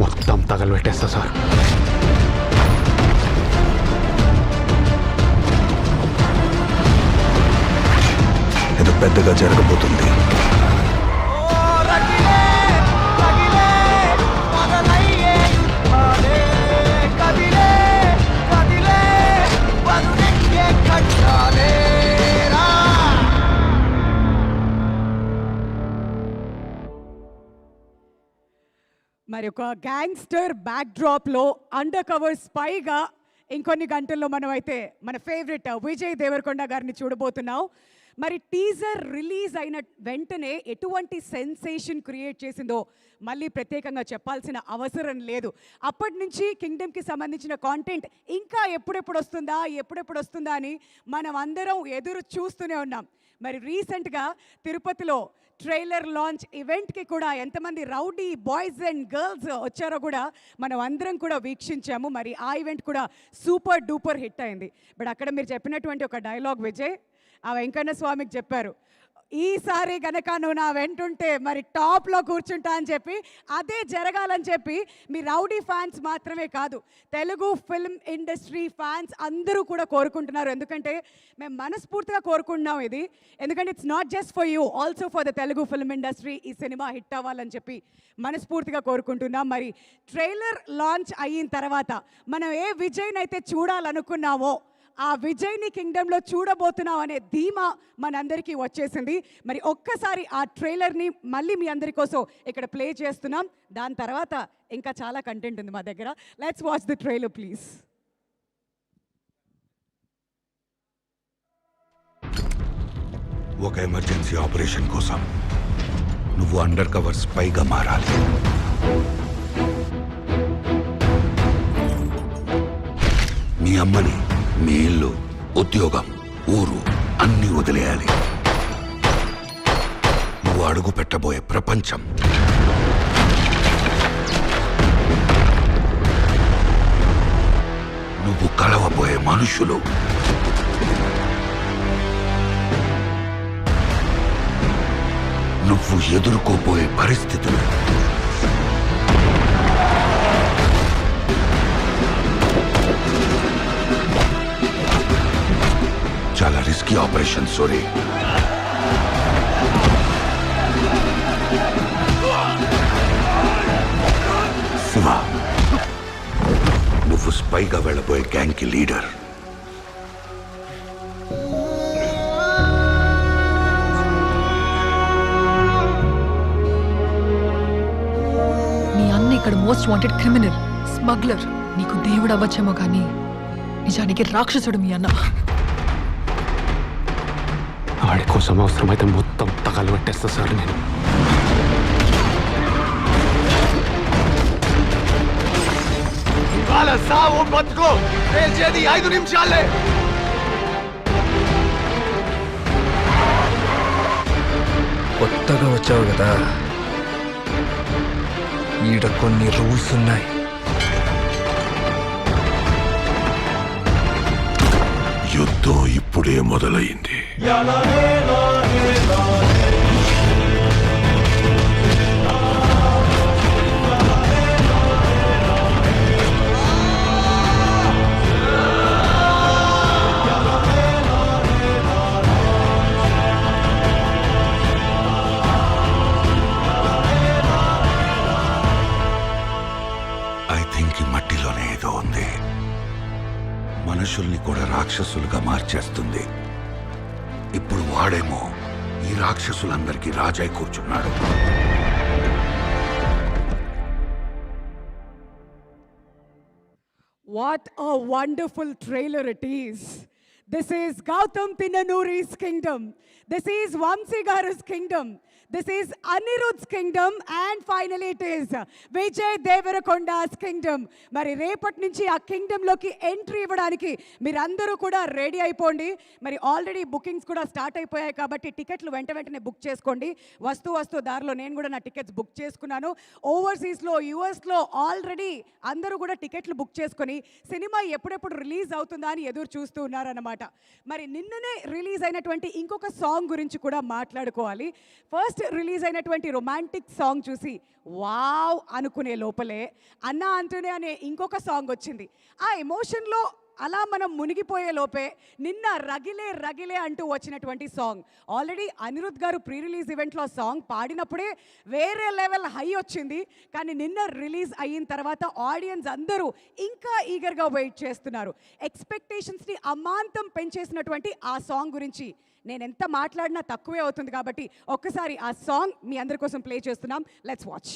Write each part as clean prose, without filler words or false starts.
మొత్తం తగలబెట్టేస్తా సార్. ఇది పెద్దగా జరగబోతుంది. మరి ఒక గ్యాంగ్స్టర్ బ్యాక్డ్రాప్లో అండర్ కవర్ స్పైగా ఇంకొన్ని గంటల్లో మనం అయితే మన ఫేవరెట్ విజయ్ దేవరకొండ గారిని చూడబోతున్నాం. మరి టీజర్ రిలీజ్ అయిన వెంటనే ఎటువంటి సెన్సేషన్ క్రియేట్ చేసిందో మళ్ళీ ప్రత్యేకంగా చెప్పాల్సిన అవసరం లేదు. అప్పటి నుంచి కింగ్డమ్కి సంబంధించిన కాంటెంట్ ఇంకా ఎప్పుడెప్పుడు వస్తుందా అని మనం అందరం ఎదురు చూస్తూనే ఉన్నాం. మరి రీసెంట్గా తిరుపతిలో ట్రైలర్ లాంచ్ ఈవెంట్కి కూడా ఎంతమంది రౌడీ బాయ్స్ అండ్ గర్ల్స్ వచ్చారో కూడా మనం అందరం కూడా వీక్షించాము. మరి ఆ ఈవెంట్ కూడా సూపర్ డూపర్ హిట్ అయింది. బట్ అక్కడ మీరు చెప్పినటువంటి ఒక డైలాగ్ విజయ్ ఆ వెంకన్న స్వామికి చెప్పారు, ఈసారి గనక నువ్వు నా వెంటుంటే మరి టాప్లో కూర్చుంటా అని చెప్పి, అదే జరగాలని చెప్పి మీ రౌడీ ఫ్యాన్స్ మాత్రమే కాదు, తెలుగు ఫిల్మ్ ఇండస్ట్రీ ఫ్యాన్స్ అందరూ కూడా కోరుకుంటున్నారు. ఎందుకంటే మేము మనస్ఫూర్తిగా కోరుకుంటున్నాం ఇది. ఎందుకంటే it's not just for you, also for the Telugu film industry ఈ సినిమా హిట్ అవ్వాలని చెప్పి మనస్ఫూర్తిగా కోరుకుంటున్నాం. మరి ట్రైలర్ లాంచ్ అయిన తర్వాత మనం ఏ విజయ్ని అయితే చూడాలనుకున్నామో ఆ విజయ్ని కింగ్డమ్లో చూడబోతున్నాం అనే ధీమా మనందరికీ వచ్చేసింది. మరి ఒక్కసారి ఆ ట్రైలర్ని మళ్ళీ మీ అందరి కోసం ఇక్కడ ప్లే చేస్తున్నాం. దాని తర్వాత ఇంకా చాలా కంటెంట్ ఉంది మా దగ్గర. Let's watch the trailer please. ఒక ఎమర్జెన్సీ ఆపరేషన్ కోసం నువ్వు అండర్ కవర్ స్పైగా మారాలి. మీ అమ్మని, మీ ఇల్లు, ఉద్యోగం, ఊరు అన్నీ వదిలేయాలి. నువ్వు అడుగు పెట్టబోయే ప్రపంచం, నువ్వు కలవబోయే మనుషులు, నువ్వు ఎదుర్కోబోయే పరిస్థితులు, చాలా రిస్కీ ఆపరేషన్ సోరీ. శివ, నువ్వు స్పైగా వెళ్ళబోయే గ్యాంగ్ కి లీడర్. మీ అన్న ఇక్కడ మోస్ట్ వాంటెడ్ క్రిమినల్, స్మగ్లర్. నీకు దేవుడు అవ్వచ్చేమో కానీ నిజానికి రాక్షసుడు మీ అన్న. వాడి కోసం అవసరమైతే మొత్తం తగలబెట్టేస్తా సార్ నేను. వాళ్ళ సావు బతుకు తేల్చేది 5 నిమిషాలే. కొత్తగా వచ్చావు కదా, ఈడ కొన్ని రూల్స్ ఉన్నాయి. యుద్ధం ఇప్పుడే మొదలైంది. ఐ థింక్ ఈ మట్టిలోనే ఏదో ఉంది. మనుషుల్ని కూడా రాక్షసులుగా మార్చేస్తుంది. ఇప్పుడు వాడేమో ఈ రాక్షసులందరికీ రాజై కూర్చున్నాడు. What a wonderful trailer it is. This is Gautam Tinanuri's kingdom. This is Vamsi Garu's kingdom. This is Anirudh's kingdom, and finally it is Vijay Devarakonda's kingdom. మరి రేపటి నుంచి ఆ కింగ్డమ్లోకి ఎంట్రీ ఇవ్వడానికి మీరందరూ కూడా రెడీ అయిపోండి. మరి ఆల్రెడీ బుకింగ్స్ కూడా స్టార్ట్ అయిపోయాయి కాబట్టి టికెట్లు వెంటనే బుక్ చేసుకోండి. వస్తూ దారిలో నేను కూడా నా టికెట్స్ బుక్ చేసుకున్నాను. ఓవర్సీస్లో, యూఎస్లో ఆల్రెడీ అందరూ కూడా టికెట్లు బుక్ చేసుకొని సినిమా ఎప్పుడెప్పుడు రిలీజ్ అవుతుందా అని ఎదురు చూస్తూ ఉన్నారన్నమాట. మరి నిన్ననే రిలీజ్ అయినటువంటి ఇంకొక సాంగ్ గురించి కూడా మాట్లాడుకోవాలి. ఫస్ట్ జస్ట్ రిలీజ్ అయినటువంటి రొమాంటిక్ సాంగ్ చూసి వావ్ అనుకునే లోపలే అన్నా అంటూనే అనే ఇంకొక సాంగ్ వచ్చింది. ఆ ఎమోషన్లో అలా మనం మునిగిపోయే లోపే నిన్న రగిలే రగిలే అంటూ వచ్చినటువంటి సాంగ్. ఆల్రెడీ అనిరుద్ గారు ప్రీ రిలీజ్ ఈవెంట్లో సాంగ్ పాడినప్పుడే వేరే లెవెల్ హై వచ్చింది. కానీ నిన్న రిలీజ్ అయిన తర్వాత ఆడియన్స్ అందరూ ఇంకా ఈగర్గా వెయిట్ చేస్తున్నారు. ఎక్స్పెక్టేషన్స్ని అమాంతం పెంచేసినటువంటి ఆ సాంగ్ గురించి నేను ఎంత మాట్లాడినా తక్కువే అవుతుంది. కాబట్టి ఒక్కసారి ఆ సాంగ్ మీ అందరి కోసం ప్లే చేస్తున్నాం. Let's watch.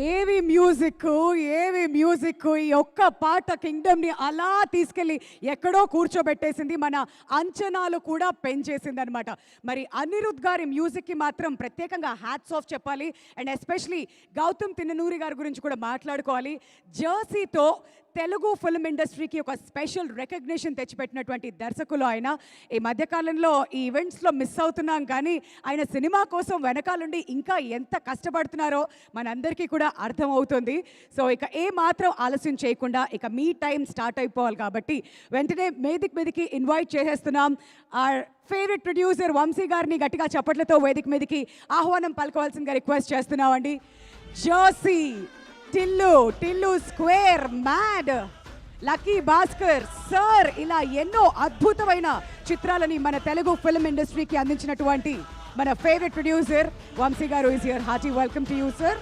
ఏవి మ్యూజిక్ ఈ ఒక్క పాట కింగ్డమ్ని అలా తీసుకెళ్ళి ఎక్కడో కూర్చోబెట్టేసింది. మన అంచనాలు కూడా పెంచేసింది అనమాట. మరి అనిరుద్ గారి మ్యూజిక్కి మాత్రం ప్రత్యేకంగా హ్యాట్స్ ఆఫ్ చెప్పాలి. అండ్ ఎస్పెషలీ గౌతమ్ తిన్ననూరి గారి గురించి కూడా మాట్లాడుకోవాలి. జర్సీతో తెలుగు ఫిల్మ్ ఇండస్ట్రీకి ఒక స్పెషల్ రికగ్నిషన్ తెచ్చిపెట్టినటువంటి దర్శకులు ఆయన. ఈ మధ్యకాలంలో ఈ ఈవెంట్స్లో మిస్ అవుతున్నాం, కానీ ఆయన సినిమా కోసం వెనకాలండి ఇంకా ఎంత కష్టపడుతున్నారో మనందరికీ కూడా అర్థమవుతుంది. సో ఇక ఏ మాత్రం ఆలస్యం చేయకుండా ఇక మీ టైం స్టార్ట్ అయిపోవాలి కాబట్టి వెంటనే వేదిక మీదకి ఇన్వైట్ చేసేస్తున్నాం. ఆర్ ఫేవరెట్ ప్రొడ్యూసర్ వంశీ గారిని గట్టిగా చప్పట్లతో వేదిక మీదకి ఆహ్వానం పలకవలసిందిగా రిక్వెస్ట్ చేస్తున్నామండి. Jersey, Tillu square, mad, lucky Bhaskar, sir, ఇలా ఎన్నో అద్భుతమైన చిత్రాలని మన తెలుగు ఫిల్మ్ ఇండస్ట్రీకి అందించినటువంటి మన favourite producer Vamsi garu is here. Hearty welcome to you sir.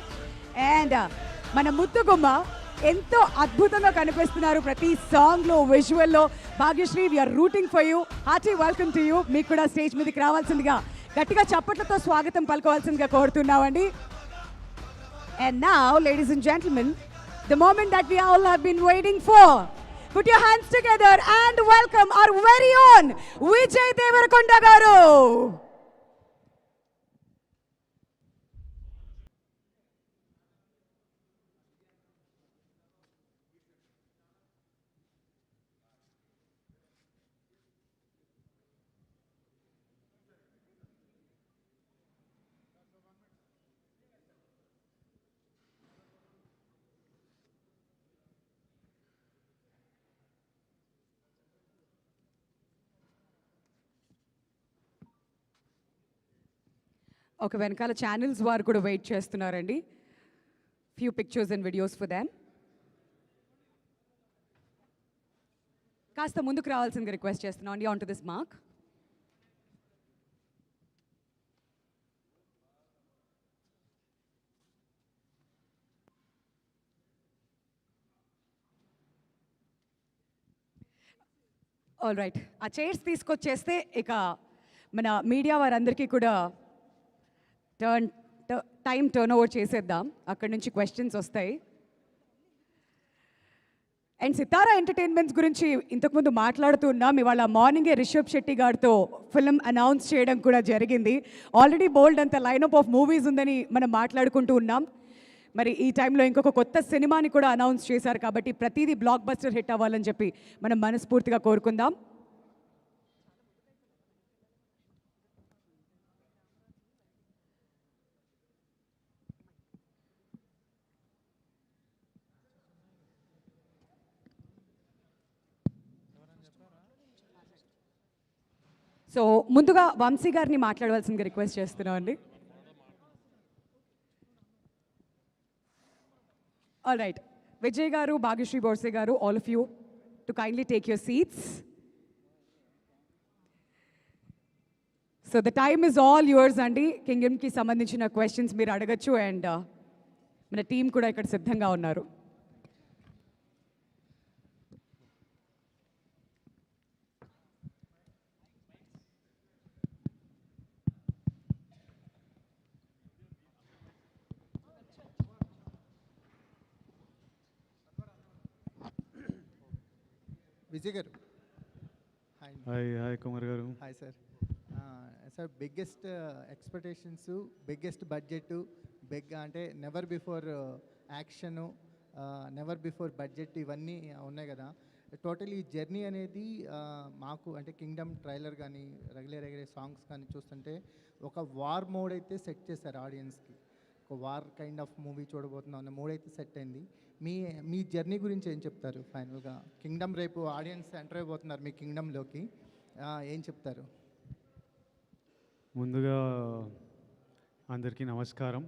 And మన ముద్దుగుమ్మ ఎంతో అద్భుతంగా కనిపిస్తున్నారు ప్రతి సాంగ్లో, విజువల్లో. Bhagyashri, we're rooting for you. Hearty welcome to you. మీకు కూడా స్టేజ్ మీదకి రావాల్సిందిగా గట్టిగా చప్పట్లతో స్వాగతం పలుకోవాల్సిందిగా కోరుతున్నామండి. And now, ladies and gentlemen, the moment that we all have been waiting for. Put your hands together and welcome our very own Vijay Devarakonda garu. ఒక వెనకాల channels వారు కూడా వెయిట్ చేస్తున్నారండి. Few pictures and videos for Dham. కాస్త ముందుకు రావాల్సిందిగా request చేస్తున్నాం అండి. On to this mark. All right, ఆ చైర్స్ తీసుకొచ్చేస్తే ఇక మన మీడియా వారందరికీ కూడా టైం టర్న్ ఓవర్ చేసేద్దాం. అక్కడి నుంచి క్వశ్చన్స్ వస్తాయి. అండ్ సితారా ఎంటర్టైన్మెంట్స్ గురించి ఇంతకుముందు మాట్లాడుతూ ఉన్నాం. ఇవాళ మార్నింగే రిషబ్ శెట్టి గారితో ఫిల్మ్ అనౌన్స్ చేయడం కూడా జరిగింది. ఆల్రెడీ బోల్డ్ అంత లైనప్ ఆఫ్ మూవీస్ ఉందని మనం మాట్లాడుకుంటూ ఉన్నాం. మరి ఈ టైంలో ఇంకొక కొత్త సినిమాని కూడా అనౌన్స్ చేశారు. కాబట్టి ప్రతిదీ బ్లాక్ బస్టర్ హిట్ అవ్వాలని చెప్పి మనం మనస్ఫూర్తిగా కోరుకుందాం. సో ముందుగా వంశీ గారిని మాట్లాడవలసిందిగా రిక్వెస్ట్ చేస్తున్నాం అండి. ఆల్ రైట్, విజయ్ గారు, భాగ్యశ్రీ బోర్సే గారు, all of you to kindly take your seats. So the time is all yours అండి. కింగ్డమ్కి సంబంధించిన క్వశ్చన్స్ మీరు అడగచ్చు. అండ్ మన టీం కూడా ఇక్కడ సిద్ధంగా ఉన్నారు. విజయ్ గారు, hi Kumar garu. Hi sir. Sir, biggest expectations, biggest budget, అంటే never before action, never before budget, ఇవన్నీ ఉన్నాయి కదా. టోటల్ ఈ జర్నీ అనేది మాకు అంటే కింగ్డమ్ ట్రైలర్ కానీ రెగ్యులర్ సాంగ్స్ కానీ చూస్తుంటే ఒక వార్ మోడ్ అయితే సెట్ చేశారు ఆడియన్స్కి. ఒక వార్ కైండ్ ఆఫ్ మూవీ చూడబోతున్నాం అన్న మూడ్ అయితే సెట్ అయింది. మీ జర్నీ గురించి ఏం చెప్తారు ఫైనల్గా? కింగ్డమ్ రేపు ఆడియన్స్ ఎంటర్ అయిపోతున్నారు మీ కింగ్డమ్లోకి, ఏం చెప్తారు? ముందుగా అందరికీ నమస్కారం.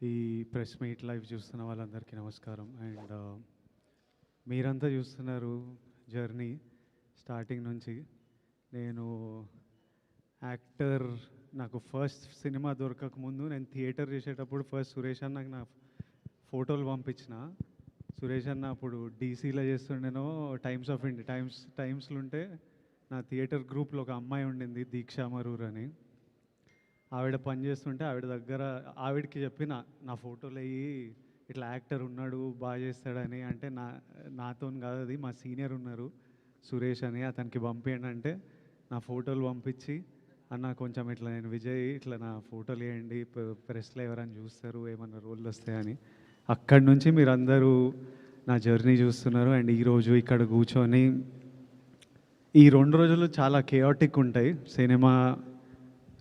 ఈ ప్రెస్ మీట్ లైవ్ చూస్తున్న వాళ్ళందరికీ నమస్కారం. అండ్ మీరంతా చూస్తున్నారు జర్నీ స్టార్టింగ్ నుంచి. నేను యాక్టర్, నాకు ఫస్ట్ సినిమా దొరకక ముందు నేను థియేటర్ చేసేటప్పుడు ఫస్ట్ సురేష్ అన్నకు నా ఫోటోలు పంపించిన. సురేష్ అన్న అప్పుడు డీసీలో చేస్తుండేనో టైమ్స్లో ఉంటే నా థియేటర్ గ్రూప్లో ఒక అమ్మాయి ఉండింది, దీక్షా మరూర్ అని. ఆవిడ పని చేస్తుంటే ఆవిడ దగ్గర ఆవిడకి చెప్పిన నా ఫోటోలు అయ్యి ఇట్లా యాక్టర్ ఉన్నాడు బాగా చేస్తాడని. అంటే నాతో కాదు, అది మా సీనియర్ ఉన్నారు సురేష్ అని, అతనికి పంపించండి అంటే నా ఫోటోలు పంపించి, అన్న కొంచెం ఇట్లా నేను విజయ్ ఇట్లా నా ఫోటోలు వేయండి, ప్రెస్లో ఎవరైనా చూస్తారు ఏమన్నా రోళ్ళు వస్తాయని. అక్కడి నుంచి మీరందరూ నా జర్నీ చూస్తున్నారు. అండ్ ఈరోజు ఇక్కడ కూర్చొని ఈ 2 రోజులు చాలా కేయాటిక్ ఉంటాయి. సినిమా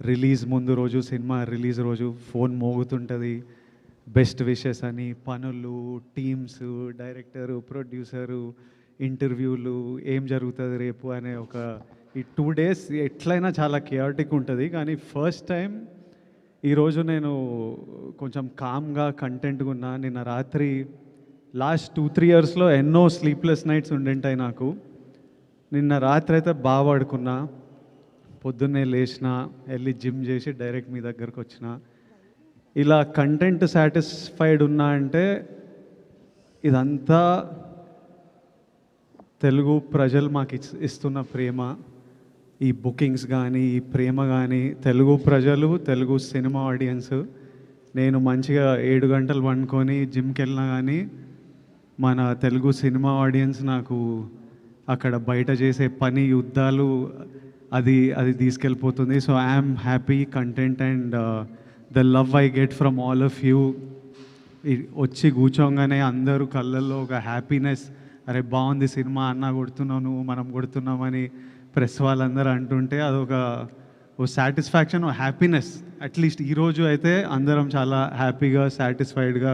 రిలీజ్ ముందు రోజు, సినిమా రిలీజ్ రోజు ఫోన్ మోగుతుంటుంది, బెస్ట్ విషెస్ అని, పనులు, టీమ్స్, డైరెక్టరు, ప్రొడ్యూసరు, ఇంటర్వ్యూలు, ఏం జరుగుతుంది రేపు అనే ఒక ఈ 2 days ఎట్లయినా చాలా కేయాటిక్ ఉంటుంది. కానీ ఫస్ట్ టైం ఈరోజు నేను కొంచెం కామ్గా కంటెంట్గా ఉన్నా. నిన్న రాత్రి లాస్ట్ 2-3 yearsలో ఎన్నో స్లీప్లెస్ నైట్స్ ఉండింటాయి నాకు. నిన్న రాత్రి అయితే బాగా పడుకున్నా, పొద్దున్నే లేచిన, వెళ్ళి జిమ్ చేసి డైరెక్ట్ మీ దగ్గరకు వచ్చిన. ఇలా కంటెంట్ సాటిస్ఫైడ్ ఉన్నా అంటే ఇదంతా తెలుగు ప్రజలు మాకు ఇస్తున్న ప్రేమ. ఈ బుకింగ్స్ కానీ, ఈ ప్రేమ కానీ, తెలుగు ప్రజలు, తెలుగు సినిమా ఆడియన్స్. నేను మంచిగా 7 గంటలు పండుకొని జిమ్కి వెళ్ళినా కానీ మన తెలుగు సినిమా ఆడియన్స్ నాకు అక్కడ బయట చేసే పని, యుద్ధాలు, అది తీసుకెళ్ళిపోతుంది. So I'm happy, content and the love I get from all of you. వచ్చి కూర్చోగానే అందరూ కళ్ళల్లో ఒక హ్యాపీనెస్, అరే బాగుంది సినిమా, అన్న కొడుతున్నావు నువ్వు, మనం కొడుతున్నామని ప్రెస్ వాళ్ళందరూ అంటుంటే అదొక సాటిస్ఫాక్షన్, హ్యాపీనెస్. అట్లీస్ట్ ఈరోజు అయితే అందరం చాలా హ్యాపీగా, సాటిస్ఫైడ్గా.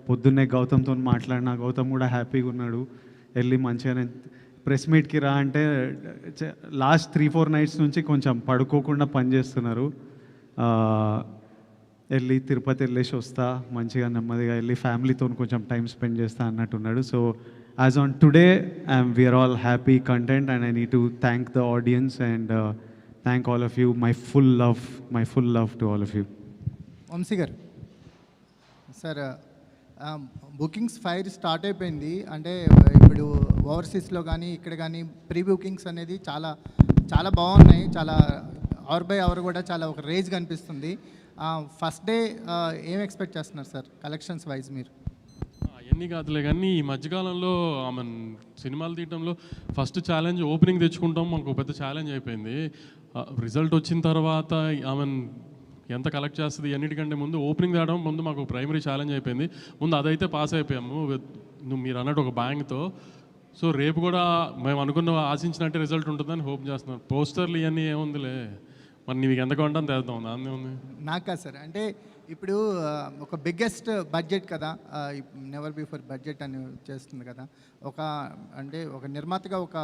పొద్దున్నే గౌతమ్తో మాట్లాడినా, గౌతమ్ కూడా హ్యాపీగా ఉన్నాడు. వెళ్ళి మంచిగానే ప్రెస్ మీట్కి రా అంటే లాస్ట్ 3-4 nights నుంచి కొంచెం పడుకోకుండా పనిచేస్తున్నారు. వెళ్ళి తిరుపతి వెళ్ళేసి వస్తా, మంచిగా నెమ్మదిగా వెళ్ళి ఫ్యామిలీతో కొంచెం టైం స్పెండ్ చేస్తా అన్నట్టున్నాడు. So as on today, we are all happy, content, and I need to thank the audience and thank all of you. My full love to all of you. Vamshi garu, sir bookings fire start అయిపోయింది. అంటే ఇప్పుడు ఓవర్సీస్లో కానీ ఇక్కడ కానీ pre bookings అనేది చాలా చాలా బాగున్నాయి. చాలా అవర్ బై అవర్ కూడా చాలా ఒక రేజ్ కనిపిస్తుంది. ఫస్ట్ డే ఏం ఎక్స్పెక్ట్ చేస్తున్నారు సార్ కలెక్షన్స్ వైజ్ మీరు? అవన్నీ కాదులే కానీ ఈ మధ్యకాలంలో సినిమాలు తీయడంలో ఫస్ట్ ఛాలెంజ్ ఓపెనింగ్ తెచ్చుకుంటాం, మనకు పెద్ద ఛాలెంజ్ అయిపోయింది. రిజల్ట్ వచ్చిన తర్వాత ఎంత కలెక్ట్ చేస్తుంది అన్నిటికంటే ముందు ఓపెనింగ్ తేవడం ముందు మాకు ప్రైమరీ ఛాలెంజ్ అయిపోయింది. ముందు అదైతే పాస్ అయిపోయాము మీరు అన్నట్టు ఒక బ్యాంక్తో. సో రేపు కూడా మేము అనుకున్న ఆశించినట్టే రిజల్ట్ ఉంటుందని హోప్ చేస్తున్నాం. పోస్టర్లు ఇవన్నీ ఏముందిలే, మరి నీకు ఎంత కొంటాను తెద్దాం, దాన్ని ఉంది. నాకా సార్, అంటే ఇప్పుడు ఒక బిగ్గెస్ట్ బడ్జెట్ కదా, నెవర్ బిఫోర్ బడ్జెట్ అని చేస్తుంది కదా, ఒక నిర్మాతగా ఒక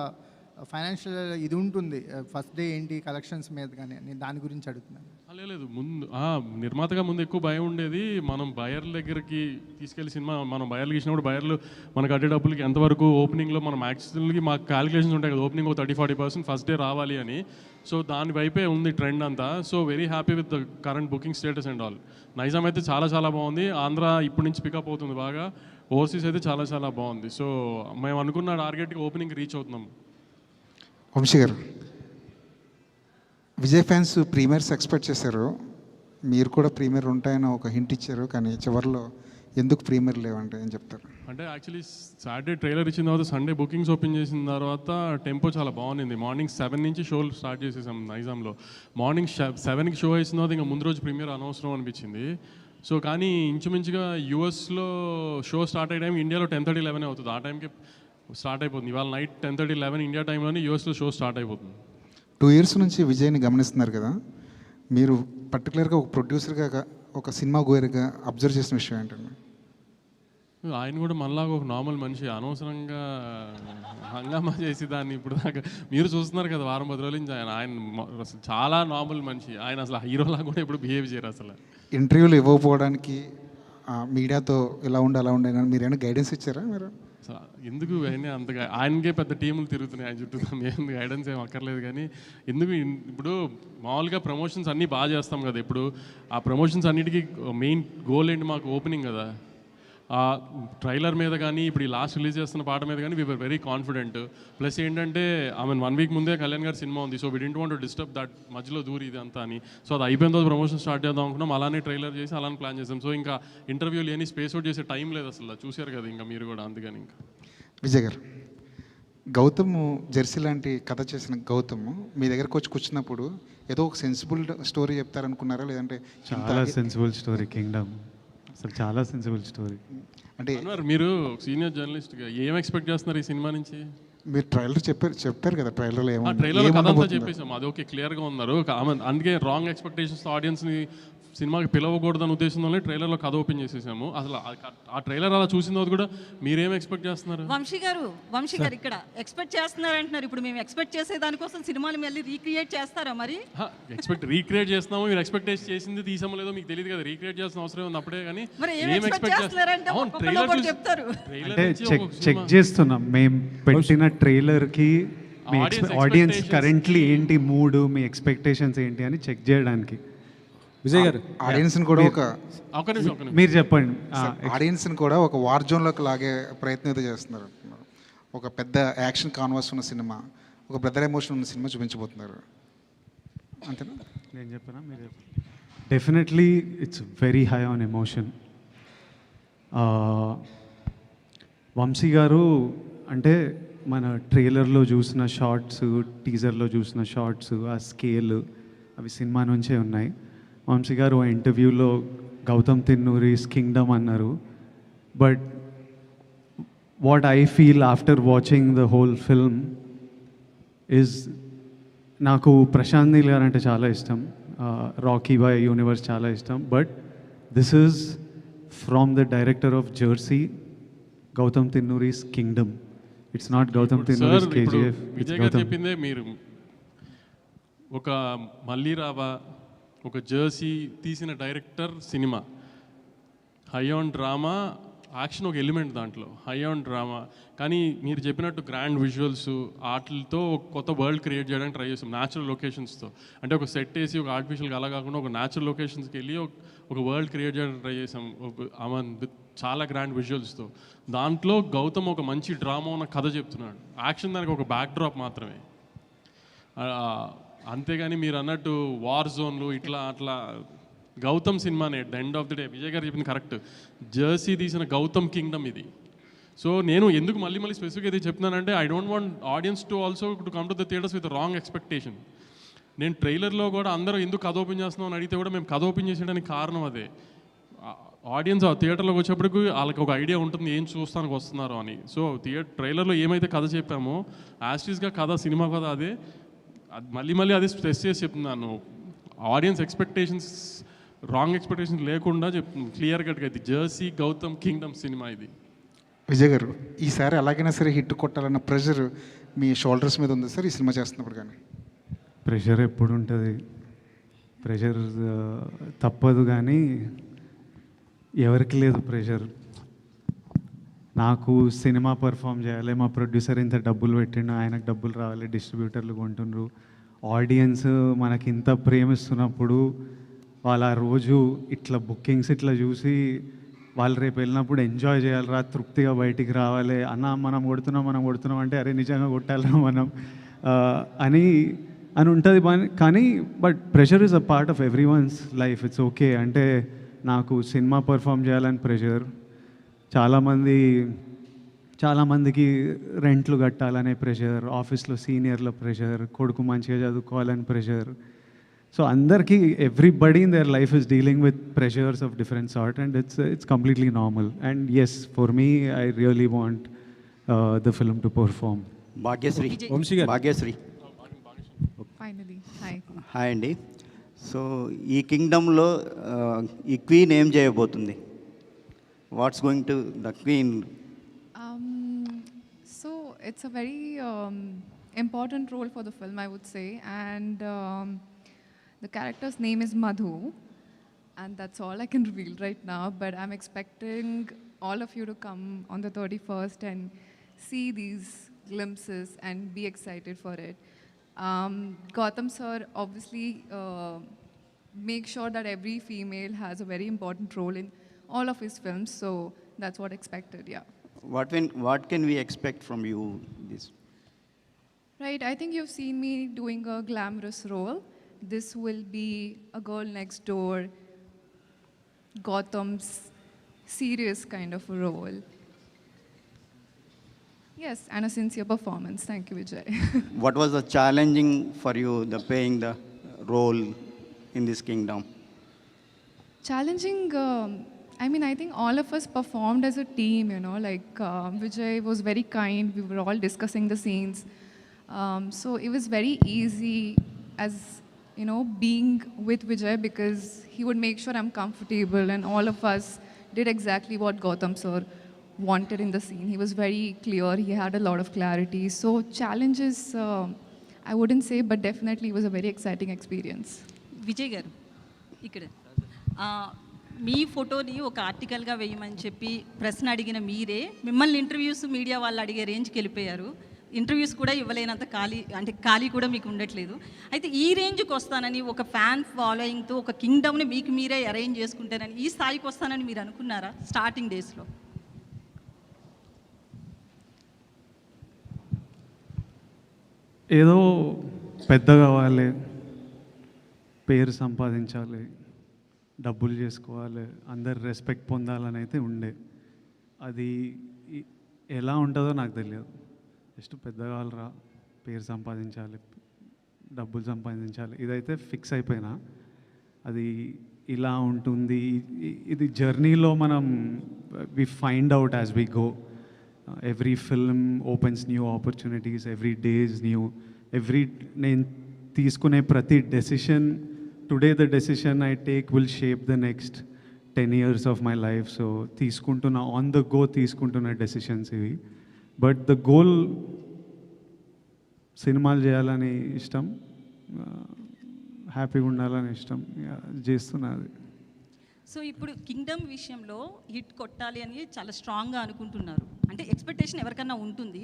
ఫైనాన్షియల్ ఇది ఉంటుంది. ఫస్ట్ డే ఏంటి కలెక్షన్స్ మీద కానీ నేను దాని గురించి అడుగుతున్నాను. లేదు ముందు నిర్మాతగా ముందు ఎక్కువ భయం ఉండేది. మనం బయర్ల దగ్గరికి తీసుకెళ్లి సినిమా మనం బయర్లు ఇచ్చినప్పుడు బయర్లు మనకు అడ్డే డబ్బులకి ఎంతవరకు ఓపెనింగ్లో మనం యాక్చువల్గా మాకు క్యాలిక్యులేషన్స్ ఉంటాయి కదా, ఓపెనింగ్ 30-40% ఫస్ట్ డే రావాలి అని. సో దాని వైపే ఉంది ట్రెండ్ అంతా. So very happy with the current booking status and all. Nizam అయితే చాలా చాలా బాగుంది. ఆంధ్ర ఇప్పటి నుంచి పికప్ అవుతుంది బాగా. ఓవర్సీస్ అయితే చాలా చాలా బాగుంది. సో మేము అనుకున్న టార్గెట్కి ఓపెనింగ్ రీచ్ అవుతున్నాం. వంశీ గారు, విజయ్ ఫ్యాన్స్ ప్రీమియర్స్ ఎక్స్పెక్ట్ చేశారు, మీరు కూడా ప్రీమియర్ ఉంటాయని ఒక హింట్ ఇచ్చారు, కానీ చివరిలో ఎందుకు ప్రీమియర్ లేవంటే ఏం చెప్తారు? అంటే యాక్చువల్లీ సాటర్డే ట్రైలర్ ఇచ్చిన తర్వాత సండే బుకింగ్స్ ఓపెన్ చేసిన తర్వాత టెంపో చాలా బాగుంది. మార్నింగ్ 7 నుంచి షోలు స్టార్ట్ చేసేసాం నైజాంలో. మార్నింగ్ 7కి షో వేసిన తర్వాత ఇంకా ముందు రోజు ప్రీమియర్ అనవసరం అనిపించింది. సో కానీ ఇంచుమించుగా యూఎస్లో షో స్టార్ట్ అయ్యే టైం ఇండియాలో 10:30-11 అవుతుంది. ఆ టైంకి స్టార్ట్ అయిపోతుంది. ఇవాళ నైట్ 10:30-11 ఇండియా టైంలోనే యూఎస్లో షో స్టార్ట్ అయిపోతుంది. 2 years నుంచి విజయ్ని గమనిస్తున్నారు కదా, మీరు పర్టికులర్గా ఒక ప్రొడ్యూసర్గా ఒక సినిమా గోయర్గా అబ్జర్వ్ చేసిన విషయం ఏంటండి? ఆయన కూడా మనలాగా ఒక నార్మల్ మనిషి, అనవసరంగా హంగామా చేసి దాన్ని ఇప్పుడు దాకా మీరు చూస్తున్నారు కదా వారం 10 రోజుల నుంచి ఆయన అసలు చాలా నార్మల్ మనిషి. ఆయన అసలు హీరోలా కూడా ఇప్పుడు బిహేవ్ చేయరు అసలు. ఇంటర్వ్యూలు ఇవ్వకపోవడానికి మీడియాతో ఇలా ఉండి అలా ఉండే మీరు ఏమైనా గైడెన్స్ ఇచ్చారా మీరు? ఎందుకు అయినా అంతగా ఆయనకే పెద్ద టీములు తిరుగుతున్నాయి ఆయన చుట్టూ, మేము గైడెన్స్ ఏం అక్కర్లేదు. కానీ ఎందుకు ఇప్పుడు మామూలుగా ప్రమోషన్స్ అన్నీ బాగా చేస్తాం కదా, ఇప్పుడు ఆ ప్రమోషన్స్ అన్నిటికీ మెయిన్ గోల్ ఏంటి మాకు ఓపెనింగ్ కదా. ఆ ట్రైలర్ మీద కానీ ఇప్పుడు ఈ లాస్ట్ రిలీజ్ చేస్తున్న పాట మీద కానీ వీఆర్ వెరీ కాన్ఫిడెంట్. ప్లస్ ఏంటంటే ఆమె 1 వీక్ ముందే కళ్యాణ్ గారి సినిమా ఉంది, so we didn't want to disturb that మధ్యలో దూరి ఇది అంతా అని. సో అది అయిపోయిన తర్వాత ప్రమోషన్ స్టార్ట్ చేద్దాం అనుకున్నాం, అలానే ట్రైలర్ చేసి అలానే ప్లాన్ చేసాం. సో ఇంకా ఇంటర్వ్యూలు ఏని స్పేస్ అవుట్ చేసే టైం లేదు అసలు, చూశారు కదా ఇంకా మీరు కూడా. అందుకని ఇంకా విజయ్ గారు, గౌతమ్ జెర్సీ లాంటి కథ చేసిన గౌతమ్ మీ దగ్గరకు వచ్చి కూర్చున్నప్పుడు ఏదో ఒక సెన్సిబుల్ స్టోరీ చెప్తారనుకున్నారా, లేదంటే చాలా సెన్సిబుల్ స్టోరీ కింగ్డమ్, అసలు చాలా సెన్సిబుల్ స్టోరీ. అంటే మీరు సీనియర్ జర్నలిస్ట్గా ఏం ఎక్స్పెక్ట్ చేస్తున్నారు ఈ సినిమా నుంచి? మీరు ట్రైలర్ చెప్పారు కదా, ట్రైలర్లో ట్రైలర్ కథ అంతా చెప్పేసాం, అది ఓకే, క్లియర్గా ఉన్నారు. అందుకే రాంగ్ ఎక్స్పెక్టేషన్స్ ఆడియన్స్ని సినిమాకి పిలవకూడదని ఉద్దేశంలోనే ట్రైలర్లో కథ ఓపెన్ చేసేసాము. అసలు ఆ ట్రైలర్ అలా చూసిన తర్వాత కూడా మీరేం ఎక్స్పెక్ట్ చేస్తున్నారు? వంశీ గారు ఇక్కడ ఎక్స్పెక్ట్ చేస్తున్నారు అంటున్నారు. ఇప్పుడు మేము ఎక్స్పెక్ట్ చేసే దానికోసం సినిమాలు మళ్ళీ రీక్రియేట్ చేస్తారా? మరి రీక్రియేట్ చేస్తున్నాము, మీరు ఎక్స్పెక్ట్ చేసింది తీసామో లేదో మీకు తెలియదు కదా, రీక్రియేట్ చేసిన అవసరం ఉంది అప్పుడే. కానీ ఏం ఎక్స్పెక్ట్ చేస్తున్నారంటే చెప్తారు. చెక్ చేస్తున్నాం మేము పెట్టిన ట్రైలర్కి మీ ఆడియన్స్ కరెంట్లీ ఏంటి మూడు, మీ ఎక్స్పెక్టేషన్స్ ఏంటి అని చెక్ చేయడానికి. విజయ్ గారు, ఆడియన్స్ని కూడా మీరు చెప్పండి. ఆడియన్స్ని కూడా ఒక వార్ జోన్లోకి లాగే ప్రయత్నం అయితే చేస్తున్నారు. ఒక పెద్ద యాక్షన్ కాన్వాస్ ఉన్న సినిమా, ఒక బ్రదర్ ఎమోషన్ ఉన్న సినిమా చూపించబోతున్నారు, అంతేనా? నేను చెప్పనా, మీరు చెప్పండి. Definitely it's very high on emotion. Vamshi garu అంటే మన ట్రైలర్లో చూసిన షార్ట్స్, టీజర్లో చూసిన షార్ట్స్, ఆ స్కేల్ అవి సినిమా నుంచే ఉన్నాయి. వంశీ గారు ఆ ఇంటర్వ్యూలో గౌతమ్ తిన్నూరిస్ కింగ్డమ్ అన్నారు. But what I feel after watching the whole film is, నాకు ప్రశాంత్ నీల్ గారు అంటే చాలా ఇష్టం, రాకీ బాయ్ యూనివర్స్ చాలా ఇష్టం. But this is from the director of Jersey, Gautam Tinnanuri's Kingdom. It's not Gautam Tinnanuri's KGF. Vijay garu చెప్పిందే మీరు ఒక మళ్ళీ రావా, ఒక జెర్సీ తీసిన డైరెక్టర్ సినిమా, హై ఆన్ డ్రామా, యాక్షన్ ఒక ఎలిమెంట్ దాంట్లో, హై ఆన్ డ్రామా. కానీ మీరు చెప్పినట్టు గ్రాండ్ విజువల్స్ ఆటలతో ఒక కొత్త వరల్డ్ క్రియేట్ చేయడానికి ట్రై చేస్తాం, న్యాచురల్ లొకేషన్స్తో. అంటే ఒక సెట్ వేసి ఒక ఆర్టిఫిషియల్గా అలా కాకుండా ఒక న్యాచురల్ లొకేషన్స్కి వెళ్ళి ఒక వరల్డ్ క్రియేట్ చేయడానికి ట్రై చేసాం, విత్ చాలా గ్రాండ్ విజువల్స్తో. దాంట్లో గౌతమ్ ఒక మంచి డ్రామా ఉన్న కథ చెప్తున్నాడు, యాక్షన్ దానికి ఒక బ్యాక్ డ్రాప్ మాత్రమే. అంతేగాని మీరు అన్నట్టు వార్ జోన్లు ఇట్లా అట్లా గౌతమ్ సినిమానే at the end of the day. Vijay గారు చెప్పింది కరెక్ట్, జెర్సీ తీసిన గౌతమ్ కింగ్డమ్ ఇది. సో నేను ఎందుకు మళ్ళీ స్పెసిఫిక్గా ఇది చెప్తున్నానంటే, I don't want audience to also to come to the theatres with wrong expectation. నేను ట్రైలర్లో కూడా అందరూ ఎందుకు కథ ఓపెన్ చేస్తున్నాం అని అడిగితే కూడా మేము కథ ఓపెన్ చేసేయడానికి కారణం అదే. ఆడియన్స్ ఆ థియేటర్లోకి వచ్చేప్పటికి వాళ్ళకి ఒక ఐడియా ఉంటుంది ఏం చూస్తానికి వస్తున్నారు అని. సో ట్రైలర్లో ఏమైతే కథ చెప్పామో యాస్టీస్గా కథ, సినిమా కథ అదే. మళ్ళీ అదే స్ట్రెస్ చేసి చెప్తున్నాను, ఆడియన్స్ ఎక్స్పెక్టేషన్స్ రాంగ్ ఎక్స్పెక్టేషన్స్ లేకుండా చెప్తున్నాను క్లియర్ కట్గా, ఇది జెర్సీ గౌతమ్ కింగ్డమ్ సినిమా ఇది. విజయ్ గారు, ఈసారి ఎలాగైనా సరే హిట్ కొట్టాలన్న ప్రెషర్ మీ షోల్డర్స్ మీద ఉంది సార్ ఈ సినిమా చేస్తున్నప్పుడు? కానీ ప్రెషర్ ఎప్పుడు ఉంటుంది, ప్రెషర్ తప్పదు, కానీ ఎవరికి లేదు ప్రెషర్. నాకు సినిమా పర్ఫామ్ చేయాలి, మా ప్రొడ్యూసర్ ఇంత డబ్బులు పెట్టిండు, ఆయనకు డబ్బులు రావాలి, డిస్ట్రిబ్యూటర్లు కొంటుండ్రు, ఆడియన్స్ మనకి ఇంత ప్రేమిస్తున్నప్పుడు వాళ్ళు ఆ రోజు ఇట్లా బుకింగ్స్ ఇట్లా చూసి వాళ్ళు రేపు వెళ్ళినప్పుడు ఎంజాయ్ చేయాలిరా, తృప్తిగా బయటికి రావాలి అన్న, మనం కొడుతున్నాం అంటే అరే నిజంగా కొట్టాలరా మనం అని ఉంటుంది. కానీ but pressure is a part of every one's life. It's okay. అంటే నాకు సినిమా పర్ఫామ్ చేయాలని ప్రెషర్, చాలామందికి రెంట్లు కట్టాలనే ప్రెషర్, ఆఫీస్లో సీనియర్ల ప్రెషర్, కొడుకు మంచిగా చదువుకోవాలని ప్రెషర్. సో అందరికీ everybody in their life is dealing with pressures of different sort and it's completely normal. And yes, for me I really want the film to perform. Bhagyashri, Bhagyashri finally hi అండి. So ఈ కింగ్డమ్లో ఈ queen ఏం చేయబోతుంది? What's going to the queen? So it's a very important role for the film, I would say, and the character's name is Madhu, and that's all I can reveal right now, but I'm expecting all of you to come on the 31st and see these glimpses and be excited for it. Gautam sir obviously make sure that every female has a very important role in all of his films, so that's what expected. Yeah. What can we expect from you this? Right, I think you've seen me doing a glamorous role. This will be a girl next door, Gautam's serious kind of a role. Yes, and a sincere performance. Thank you, Vijay. What was the challenging for you, the playing the role in this kingdom? Challenging, I mean, I think all of us performed as a team, you know, like Vijay was very kind. We were all discussing the scenes. So it was very easy as, you know, being with Vijay because he would make sure I'm comfortable, and all of us did exactly what Gautam sir wanted in the scene. He was very clear. He had a lot of clarity. So challenges, I wouldn't say, but definitely it was a very exciting experience. Vijay గారు ఇక్కడ మీ ఫోటోని ఒక ఆర్టికల్గా వేయమని చెప్పి ప్రశ్న అడిగిన మీరే మిమ్మల్ని ఇంటర్వ్యూస్ మీడియా వాళ్ళు అడిగే రేంజ్కి వెళ్ళిపోయారు. ఇంటర్వ్యూస్ కూడా ఇవ్వలేనంత ఖాళీ కూడా మీకు ఉండట్లేదు. అయితే ఈ రేంజ్కి వస్తానని, ఒక ఫ్యాన్ ఫాలోయింగ్తో ఒక కింగ్డమ్ని మీకు మీరే అరేంజ్ చేసుకుంటారని, ఈ స్థాయికి వస్తానని మీరు అనుకున్నారా స్టార్టింగ్ డేస్లో? ఏదో పెద్ద కావాలి, పేరు సంపాదించాలి, డబ్బులు చేసుకోవాలి, అందరు రెస్పెక్ట్ పొందాలని అయితే ఉండే. అది ఎలా ఉంటుందో నాకు తెలియదు. జస్ట్ పెద్ద కావాలరా, పేరు సంపాదించాలి, డబ్బులు సంపాదించాలి, ఇదైతే ఫిక్స్ అయిపోయినా. అది ఇలా ఉంటుంది. ఇది జర్నీలో మనం we find out as we go. Every film opens new opportunities, every day is new. నేను తీసుకునే ప్రతి decision, today the decision I take will shape the next 10 years of my life. So తీసుకుంటున్న ఆన్ ద గో తీసుకుంటున్న decisions ఇవి. But the goal సినిమాలు చేయాలని ఇష్టం, హ్యాపీగా ఉండాలని ఇష్టం, చేస్తున్నది. సో ఇప్పుడు కింగ్డమ్ విషయంలో హిట్ కొట్టాలి అని చాలా స్ట్రాంగ్గా అనుకుంటున్నారు. అంటే ఎక్స్పెక్టేషన్ ఎవరికన్నా ఉంటుంది.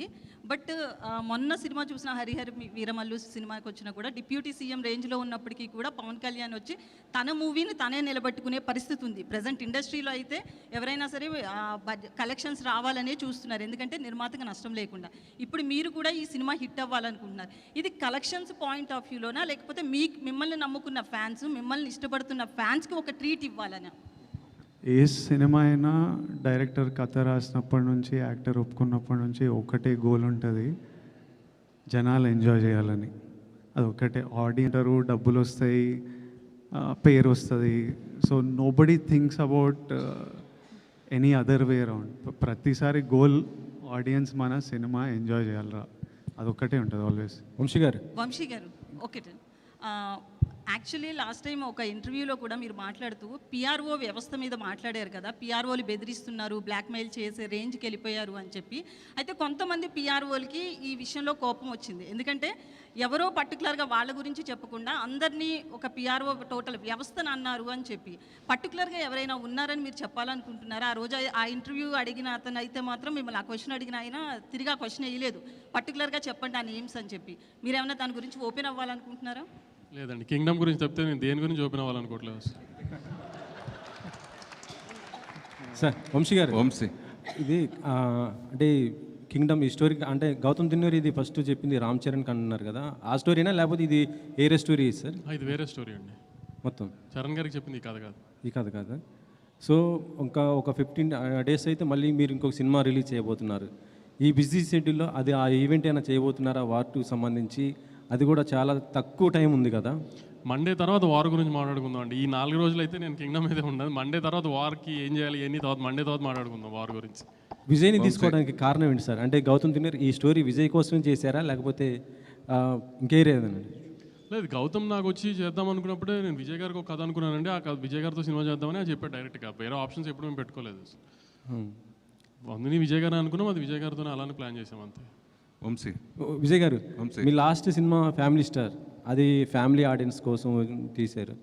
బట్ మొన్న సినిమా చూసిన హరిహర వీరమల్లు సినిమాకి వచ్చినా కూడా డిప్యూటీ సీఎం రేంజ్లో ఉన్నప్పటికీ కూడా పవన్ కళ్యాణ్ వచ్చి తన మూవీని తనే నిలబెట్టుకునే పరిస్థితి ఉంది. ప్రజెంట్ ఇండస్ట్రీలో అయితే ఎవరైనా సరే కలెక్షన్స్ రావాలనే చూస్తున్నారు, ఎందుకంటే నిర్మాతగా నష్టం లేకుండా. ఇప్పుడు మీరు కూడా ఈ సినిమా హిట్ అవ్వాలనుకుంటున్నారు. ఇది కలెక్షన్స్ పాయింట్ ఆఫ్ వ్యూలోనా, లేకపోతే మిమ్మల్ని నమ్ముకున్న ఫ్యాన్స్, మిమ్మల్ని ఇష్టపడుతున్న ఫ్యాన్స్కి ఒక ట్రీట్ ఇవ్వాలనా? ఏ సినిమా అయినా డైరెక్టర్ కథ రాసినప్పటి నుంచి, యాక్టర్ ఒప్పుకున్నప్పటి నుంచి ఒకటే గోల్ ఉంటుంది, జనాలు ఎంజాయ్ చేయాలని. అది ఒకటే. ఆడియన్సరు, డబ్బులు వస్తాయి, పేరు వస్తుంది. So nobody thinks about any other way around. ప్రతిసారి గోల్ ఆడియన్స్ మన సినిమా ఎంజాయ్ చేయాలరా, అదొక్కటే ఉంటుంది ఆల్వేస్. వంశీ గారు ఓకే. యాక్చువల్లీ లాస్ట్ టైం ఒక ఇంటర్వ్యూలో కూడా మీరు మాట్లాడుతూ పిఆర్ఓ వ్యవస్థ మీద మాట్లాడారు కదా, పిఆర్ఓలు బెదిరిస్తున్నారు, బ్లాక్మెయిల్ చేసే రేంజ్కి వెళ్ళిపోయారు అని చెప్పి. అయితే కొంతమంది పిఆర్ఓలకి ఈ విషయంలో కోపం వచ్చింది. ఎందుకంటే ఎవరో పర్టికులర్గా వాళ్ళ గురించి చెప్పకుండా అందరినీ ఒక పిఆర్ఓ టోటల్ వ్యవస్థను అన్నారు అని చెప్పి. పర్టికులర్గా ఎవరైనా ఉన్నారని మీరు చెప్పాలనుకుంటున్నారా? ఆ రోజు ఆ ఇంటర్వ్యూ అడిగిన అతను అయితే మాత్రం మిమ్మల్ని ఆ క్వశ్చన్ అడిగిన ఆయన తిరిగి ఆ క్వశ్చన్ వేయలేదు, పర్టికులర్గా చెప్పండి ఆ నేమ్స్ అని చెప్పి. మీరేమైనా దాని గురించి ఓపెన్ అవ్వాలనుకుంటున్నారా? లేదండి, కింగ్డమ్ గురించి చెప్తే నేను దేని గురించి ఓపెన్ అవ్వాలనుకోవట్లేదు సార్. వంశీ ఇది అంటే కింగ్డమ్ ఈ స్టోరీ అంటే గౌతమ్ తిన్నూరి ఇది ఫస్ట్ చెప్పింది రామ్ చరణ్కి అంటున్నారు కదా, ఆ స్టోరీనా లేకపోతే ఇది వేరే స్టోరీ సార్? ఇది వేరే స్టోరీ అండి. మొత్తం చరణ్ గారికి చెప్పింది ఈ కథ కాదు. ఈ కథ కాదా? సో ఒక 15 days అయితే మళ్ళీ మీరు ఇంకొక సినిమా రిలీజ్ చేయబోతున్నారు. ఈ బిజీ షెడ్యూల్లో అది ఆ ఈవెంట్ అయినా చేయబోతున్నారా వార్ 2 సంబంధించి? అది కూడా చాలా తక్కువ టైం ఉంది కదా. మండే తర్వాత వార్ గురించి మాట్లాడుకుందాం అండి. ఈ 4 రోజులు అయితే నేను కింగ్డమ్ అయితే ఉండదు. మండే తర్వాత వార్కి ఏం చేయాలి ఎన్ని తర్వాత మండే తర్వాత మాట్లాడుకుందాం వార్ గురించి. విజయ్ని తీసుకోవడానికి కారణం ఏంటి సార్? అంటే గౌతమ్ తిన్నూరి ఈ స్టోరీ విజయ్ కోసం చేశారా లేకపోతే ఇంకేరేదనండి? లేదు గౌతమ్ నాకు వచ్చి చేద్దాం అనుకున్నప్పుడే నేను విజయ్ గారికి ఒక కథ అనుకున్నానండి. ఆ కథ విజయ్ గారితో సినిమా చేద్దామని అది చెప్పాడు డైరెక్ట్గా. వేరే ఆప్షన్స్ ఎప్పుడు మేము పెట్టుకోలేదు. అందుని విజయ్ గారు అనుకున్నాం, అది విజయ్ గారితో అలానే ప్లాన్ చేసాం అంతే. వంశీ విజయ్ గారు, మీ లాస్ట్ సినిమా ఫ్యామిలీ స్టార్, అది ఫ్యామిలీ ఆడియన్స్ కోసం తీశారు.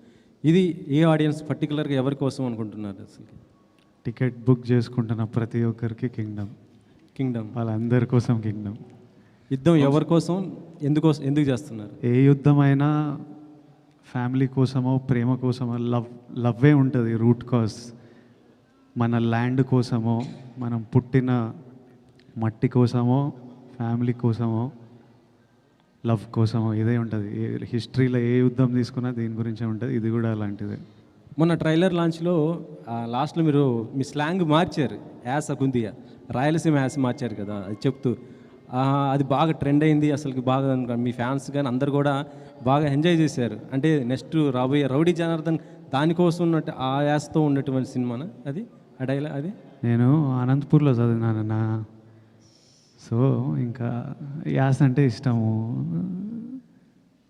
ఇది ఏ ఆడియన్స్ పర్టికులర్గా ఎవరి కోసం అనుకుంటున్నారు? అసలు టికెట్ బుక్ చేసుకుంటున్న ప్రతి ఒక్కరికి కింగ్డమ్ వాళ్ళందరి కోసం కింగ్డమ్. యుద్ధం ఎవరి కోసం, ఎందుకు చేస్తున్నారు? ఏ యుద్ధమైనా ఫ్యామిలీ కోసమో ప్రేమ కోసమో లవ్వే ఉంటుంది రూట్ కాజ్. మన ల్యాండ్ కోసమో, మనం పుట్టిన మట్టి కోసమో, ఫ్యామిలీ కోసమో, లవ్ కోసమో ఇదే ఉంటుంది. హిస్టరీలో ఏ యుద్ధం తీసుకున్నా దీని గురించే ఉంటుంది. ఇది కూడా అలాంటిదే. మొన్న ట్రైలర్ లాంచ్లో లాస్ట్లో మీరు మీ స్లాంగ్ మార్చారు, యాస కుందియా రాయలసీమ యాస మార్చారు కదా, అది చెప్తూ అది బాగా ట్రెండ్ అయింది. అసలుకి బాగా మీ ఫ్యాన్స్ కానీ అందరు కూడా బాగా ఎంజాయ్ చేశారు. అంటే నెక్స్ట్ రాబోయే రౌడీ జనార్దన్ దానికోసం ఉన్నట్టు ఆ యాసతో ఉన్నటువంటి సినిమానా అది, ఆ డైలాగ్ అది? నేను అనంతపూర్లో చదివినానన్నా, సో ఇంకా యాస అంటే ఇష్టము.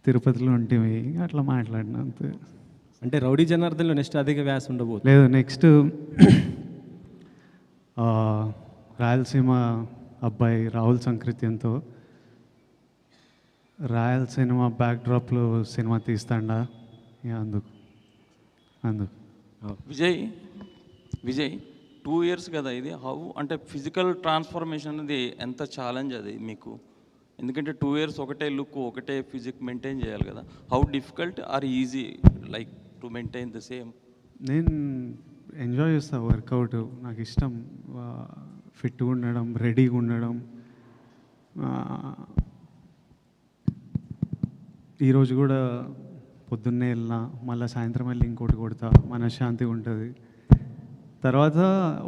తిరుపతిలో ఉంటేవి అట్లా మాట్లాడిన అంతే. అంటే రౌడీ జనార్దన్లో నెక్స్ట్ అధిక వ్యాస ఉండబోతుంది? లేదు, నెక్స్ట్ రాయలసీమ అబ్బాయి రాహుల్ సంకృత్యంతో రాయలసీమ బ్యాక్డ్రాప్లో సినిమా తీస్తాడా అందుకు. విజయ్ 2 years కదా ఇది, హౌ అంటే ఫిజికల్ ట్రాన్స్ఫర్మేషన్ అనేది ఎంత ఛాలెంజ్ అది మీకు? ఎందుకంటే 2 years ఒకటే లుక్ ఒకటే ఫిజిక్ మెయింటైన్ చేయాలి కదా. How difficult or easy like to maintain the same? నేను ఎంజాయ్ చేస్తాను వర్కౌట్, నాకు ఇష్టం. ఫిట్గా ఉండడం, రెడీగా ఉండడం. ఈరోజు కూడా పొద్దున్నే వెళ్ళినా, మళ్ళీ సాయంత్రం వెళ్ళి ఇంకోటి కొడతా, మనశ్శాంతిగా ఉంటుంది. తర్వాత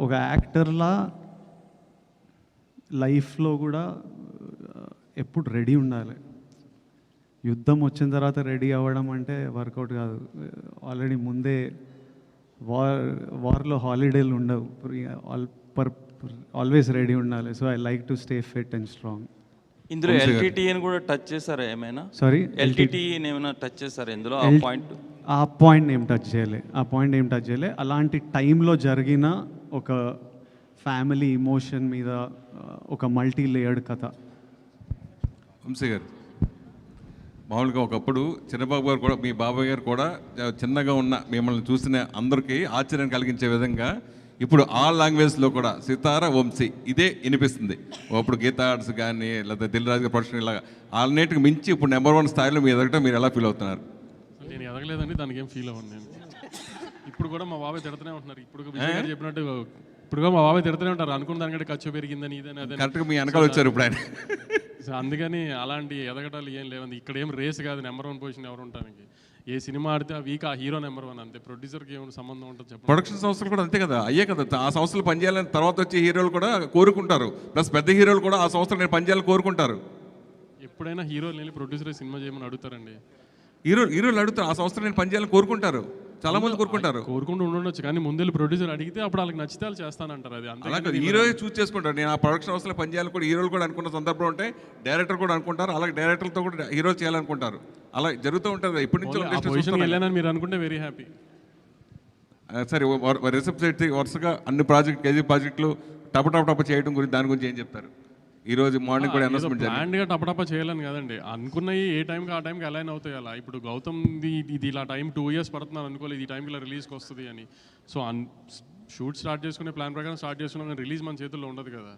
ఒక యాక్టర్లా లైఫ్లో కూడా ఎప్పుడు రెడీ ఉండాలి. యుద్ధం వచ్చిన తర్వాత రెడీ అవ్వడం అంటే వర్కౌట్ కాదు. ఆల్రెడీ ముందే వార్లో హాలిడేలు ఉండవు, ఆల్వేస్ రెడీ ఉండాలి. So I like to stay fit and strong. ఇందులో ఎల్టీటీని కూడా టచ్ చేశారా ఏమైనా? సారీ, ఎల్టీటీని ఏమైనా టచ్ చేశారా ఇందులో? ఆ పాయింట్ ఏం టచ్ చేయలే. అలాంటి టైంలో జరిగిన ఒక ఫ్యామిలీ ఇమోషన్ మీద ఒక మల్టీ లేయర్డ్ కథ. వంశీ గారు, మామూలుగా ఒకప్పుడు చిన్నబాబు గారు కూడా, మీ బాబాయ్ గారు కూడా చిన్నగా ఉన్న మిమ్మల్ని చూసిన అందరికీ ఆశ్చర్యం కలిగించే విధంగా ఇప్పుడు ఆల్ లాంగ్వేజ్లో కూడా సితార వంశీ ఇదే వినిపిస్తుంది. అప్పుడు గీతా ఆర్ట్స్ కానీ లేదా దిల్ రాజు ప్రొడక్షన్ ఇలాగా అన్నిటికి మించి ఇప్పుడు నెంబర్ 1 స్థాయిలో మీ ఎదగటం మీరు ఎలా ఫీల్ అవుతున్నారు? నేను ఎదగలేదండి, దానికి ఏం ఫీల్ అవ్వండి. నేను ఇప్పుడు కూడా మా బాబాయ్ తిడుతూనే ఉంటున్నారు. ఇప్పుడు విజయ్ గారు చెప్పినట్టు ఇప్పుడు మా బాబాయ్ తిడుతూనే ఉంటారు, అనుకున్న దానికంటే ఖర్చు పెరిగిందని ఇదని అదే. కరెక్ట్గా మీ వెనకాల వచ్చారు ఇప్పుడు ఆయన. సో అందుకని అలాంటి ఎదగటాలు ఏం లేవండి. ఇక్కడ ఏం రేస్ కాదు నెంబర్ 1 పొజిషన్ ఎవరు ఉంటానికి. ఏ సినిమా ఆడితే ఆ వీక్ ఆ హీరో నెంబర్ 1 అంతే. ప్రొడ్యూసర్కి ఏమైనా సంబంధం ఉంటుంది చెప్పండి. ప్రొడక్షన్ సంస్థలు కూడా అంతే కదా, అయ్యే కదా. ఆ సంస్థలు పనిచేయాలని తర్వాత వచ్చే హీరోలు కూడా కోరుకుంటారు. ప్లస్ పెద్ద హీరోలు కూడా ఆ సంస్థలు నేను పనిచేయాలని కోరుకుంటారు. ఎప్పుడైనా హీరోలు వెళ్ళి ప్రొడ్యూసర్ సినిమా చేయమని అడుగుతారండి. హీరోలు అడుగుతారు, ఆ సంస్థలు నేను పనిచేయాలని కోరుకుంటారు. చాలా మంది కోరుకుంటారు. కోరుకుంటూ ఉండొచ్చు, కానీ ముందు ప్రొడ్యూసర్ అడిగితే అప్పుడు వాళ్ళకి నచ్చితే వాళ్ళు చేస్తానంటారు. అది అలాగే హీరో చూస్ చేసుకుంటారు. నేను ఆ ప్రొడక్షన్ సంస్థలో పనిచేయాలని కూడా హీరోలు కూడా అనుకున్న సందర్భం ఉంటే డైరెక్టర్ కూడా అనుకుంటారు. అలాగే డైరెక్టర్లతో కూడా హీరోలు చేయాలనుకుంటారు. అలా జరుగుతూ ఉంటుంది. ఎప్పటి నుంచో మీరు అనుకుంటే వెరీ హ్యాపీ. సరే, రిసెప్ట్ వరుసగా అన్ని కేజీ ప్రాజెక్టులు టప చేయడం గురించి దాని గురించి ఏం చెప్తారు? ఈరోజు మార్నింగ్ కూడా అనౌన్స్మెంట్ ప్లాన్గా టపటపా చేయాలని కదండి, అనుకున్నవి ఏ టైంకి ఆ టైంకి అలైన్ అవుతాయి. అలా ఇప్పుడు గౌతమ్ది ఇది ఇలా టైం 2 years పడుతున్నాను అనుకోలేదు, ఈ టైంకి ఇలా రిలీజ్కి వస్తుంది అని. సో షూట్ స్టార్ట్ చేసుకునే ప్లాన్ ప్రకారం స్టార్ట్ చేసుకున్నాం, కానీ రిలీజ్ మన చేతుల్లో ఉండదు కదా.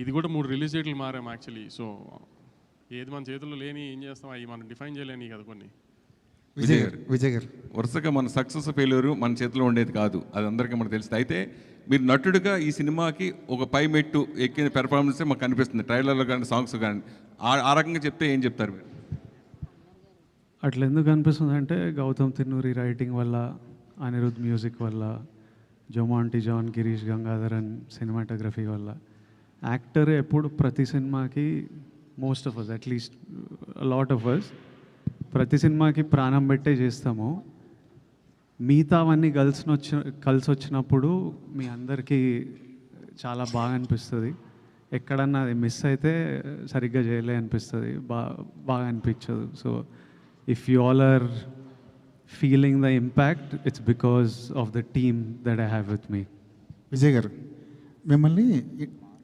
ఇది కూడా 3 రిలీజ్ డేట్లు మారాం యాక్చువల్లీ. సో ఏది మన చేతుల్లో లేని ఏం చేస్తాం, అవి మనం డిఫైన్ చేయలేని కదా కొన్ని. విజయ్ గారు, వరుసగా మన సక్సెస్ ఫెయిల్యూరు మన చేతిలో ఉండేది కాదు, అది అందరికీ మనకు తెలుస్తుంది. అయితే మీరు నటుడిగా ఈ సినిమాకి ఒక పై మెట్టు ఎక్కిన పెర్ఫార్మెన్సే మాకు కనిపిస్తుంది, ట్రైలర్లో కానీ సాంగ్స్ కానీ. ఆ రకంగా చెప్తే ఏం చెప్తారు మీరు? అట్లా ఎందుకు అనిపిస్తుంది అంటే గౌతమ్ తిన్నూరి రైటింగ్ వల్ల, అనిరుద్ మ్యూజిక్ వల్ల, జోమాంటి జాన్, గిరీష్ గంగాధరన్ సినిమాటోగ్రఫీ వల్ల. యాక్టర్ ఎప్పుడు ప్రతి సినిమాకి most of us, at least lot of us, ప్రతి సినిమాకి ప్రాణం పెట్టే చేస్తాము. మిగతావన్నీ కలిసి వచ్చినప్పుడు మీ అందరికీ చాలా బాగా అనిపిస్తుంది. ఎక్కడన్నా అది మిస్ అయితే సరిగ్గా చేయలే అనిపిస్తుంది, బాగా అనిపించదు. So if you all are feeling the impact, it's because of the team that I have with me. Vijay గారు, మిమ్మల్ని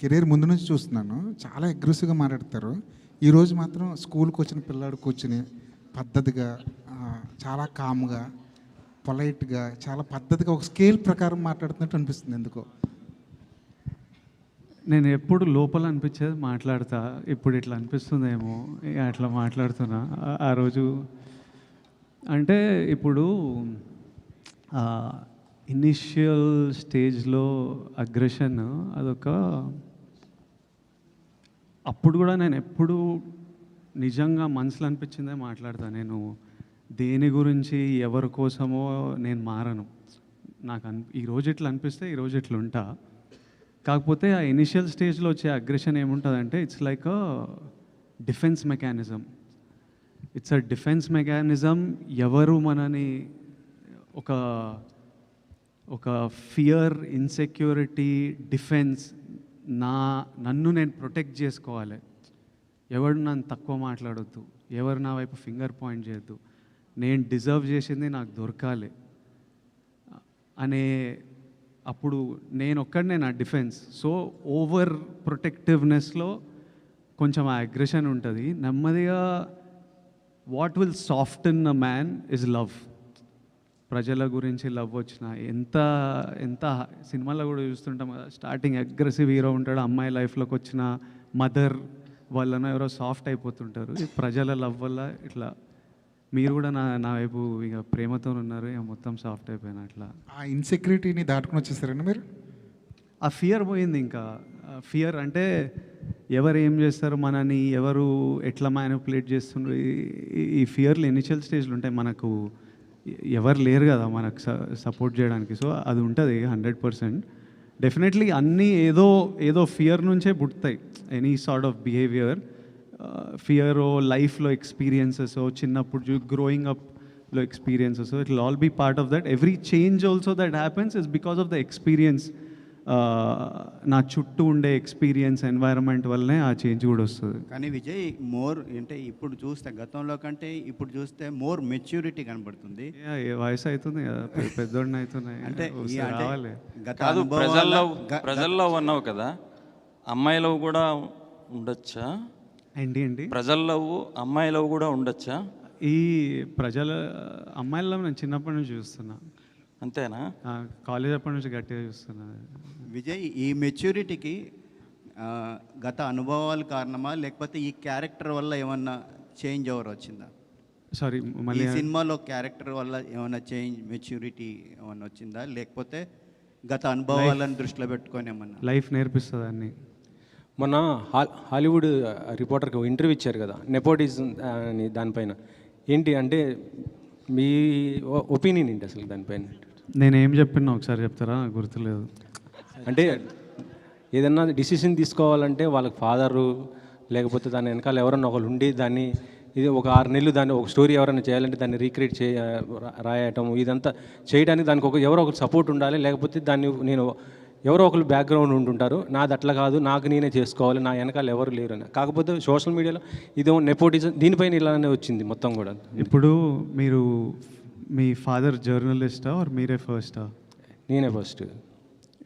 కెరీర్ ముందు నుంచి చూస్తున్నాను, చాలా అగ్రెసివ్గా మాట్లాడతారు. ఈరోజు మాత్రం స్కూల్కి వచ్చిన పిల్లాడు కూర్చుని పద్ధతిగా, చాలా కామ్గా, పొలైట్గా, చాలా పద్ధతిగా ఒక స్కేల్ ప్రకారం మాట్లాడుతున్నట్టు అనిపిస్తుంది. ఎందుకో నేను ఎప్పుడు లోపల అనిపించేది మాట్లాడతా, ఇప్పుడు ఇట్లా అనిపిస్తుందేమో ఇక అట్లా మాట్లాడుతున్నా. ఆ రోజు అంటే ఇప్పుడు ఇనిషియల్ స్టేజ్లో అగ్రెషన్ అదొక, అప్పుడు కూడా నేను ఎప్పుడు నిజంగా మనసులో అనిపించిందే మాట్లాడతాను. నేను దేని గురించి ఎవరి కోసమో నేను మారను. నాకు ఈరోజు ఇట్లా అనిపిస్తే ఈరోజు ఇట్లా ఉంటా. కాకపోతే ఆ ఇనిషియల్ స్టేజ్లో వచ్చే అగ్రెషన్ ఏముంటుందంటే it's like a defence mechanism. It's a defence mechanism. ఎవరు మనని ఒక ఫియర్, ఇన్సెక్యూరిటీ, డిఫెన్స్, నన్ను నేను ప్రొటెక్ట్ చేసుకోవాలి. ఎవరు నన్ను తక్కువ మాట్లాడొద్దు, ఎవరు నా వైపు ఫింగర్ పాయింట్ చేయొద్దు, నేను డిజర్వ్ చేసింది నాకు దొరకాలి అనే, అప్పుడు నేను ఒక్కడనే నా డిఫెన్స్. సో ఓవర్ ప్రొటెక్టివ్నెస్లో కొంచెం ఆ అగ్రెషన్ ఉంటుంది. నెమ్మదిగా what will soften a man is love. ప్రజల గురించి లవ్ వచ్చిన ఎంత సినిమాలో కూడా చూస్తుంటాం కదా, స్టార్టింగ్ అగ్రెసివ్ హీరో ఉంటాడు, అమ్మాయి లైఫ్లోకి వచ్చిన మదర్ వలన ఎవరో సాఫ్ట్ అయిపోతుంటారు. ఈ ప్రజల లవ్ వల్ల ఇట్లా మీరు కూడా నా వైపు ఇక ప్రేమతో ఉన్నారు, ఇక మొత్తం సాఫ్ట్ అయిపోయినా. అట్లా ఆ ఇన్సెక్యూరిటీని దాటుకుని వచ్చేసారండి మీరు? ఆ ఫియర్ పోయింది. ఇంకా ఫియర్ అంటే ఎవరు ఏం చేస్తారు మనని, ఎవరు ఎట్లా మ్యానిపులేట్ చేస్తుండ్రు, ఈ ఫియర్లు ఇనిషియల్ స్టేజ్లు ఉంటాయి. మనకు ఎవరు లేరు కదా మనకు సపోర్ట్ చేయడానికి. సో అది ఉంటుంది 100%. డెఫినెట్లీ అన్నీ ఏదో ఫియర్ నుంచే పుడతాయి. Any sort of behaviour, fear లైఫ్లో ఎక్స్పీరియన్సెస్, చిన్నప్పుడు గ్రోయింగ్ అప్లో experiences, it will all be part of that. Every change also that happens is because of the experience. నా చుట్టూ ఉండే ఎక్స్పీరియన్స్, ఎన్వైరన్మెంట్ వల్లనే ఆ చేంజ్ కూడా వస్తుంది. కానీ విజయ్ మోర్ అంటే ఇప్పుడు చూస్తే గతంలో కంటే ఇప్పుడు చూస్తే మోర్ మెచ్యూరిటీ కనబడుతుంది. వయసు అవుతుంది కదా, పెద్దోడిని అవుతున్నాయి అంటే రావాలి. కాదు, ప్రజల్లో ఉన్నావు కదా, అమ్మాయిలో కూడా ఉండొచ్చా? ఏంటి ప్రజల్లో అమ్మాయిలో కూడా ఉండొచ్చా? ఈ ప్రజల అమ్మాయిల్లో నేను చిన్నప్పటి నుంచి చూస్తున్నా. అంతేనా? కాలేజ్ అప్పటి నుంచి గట్టిగా చూస్తున్నా. విజయ్, ఈ మెచ్యూరిటీకి గత అనుభవాలు కారణమా, లేకపోతే ఈ క్యారెక్టర్ వల్ల ఏమన్నా చేంజ్ ఓవర్ వచ్చిందా? సారీ, మళ్ళీ సినిమాలో క్యారెక్టర్ వల్ల ఏమైనా చేంజ్, మెచ్యూరిటీ ఏమన్నా వచ్చిందా, లేకపోతే గత అనుభవాలను దృష్టిలో పెట్టుకొని ఏమన్నా? లైఫ్ నేర్పిస్తుంది అన్ని. మొన్న హాలీవుడ్ రిపోర్టర్కి ఇంటర్వ్యూ ఇచ్చారు కదా, నెపోటిజం అని, దానిపైన ఏంటి అంటే మీ ఒపీనియన్ ఏంటి అసలు దానిపైన? నేనేం చెప్పినా ఒకసారి చెప్తారా? నాకు గుర్తులేదు. అంటే ఏదన్నా డిసిషన్ తీసుకోవాలంటే వాళ్ళకి ఫాదరు లేకపోతే దాని వెనకాల ఎవరన్నా ఒకరు ఉండి దాన్ని, ఇది ఒక 6 నెలలు దాన్ని ఒక స్టోరీ ఎవరైనా చేయాలంటే దాన్ని రీక్రియేట్ రాయటం, ఇదంతా చేయడానికి దానికి ఎవరో ఒకరు సపోర్ట్ ఉండాలి. లేకపోతే దాన్ని నేను ఎవరో ఒకరు బ్యాక్గ్రౌండ్ ఉంటుంటారు, నాది అట్లా కాదు, నాకు నేనే చేసుకోవాలి, నా వెనకాల ఎవరు లేరు అని. కాకపోతే సోషల్ మీడియాలో ఇదేమో నెపోటిజం, దీనిపైన ఇలానే వచ్చింది మొత్తం కూడా. ఇప్పుడు మీరు మీ ఫాదర్ జర్నలిస్టా ఆర్ మీరే ఫస్టా? నేనే ఫస్ట్.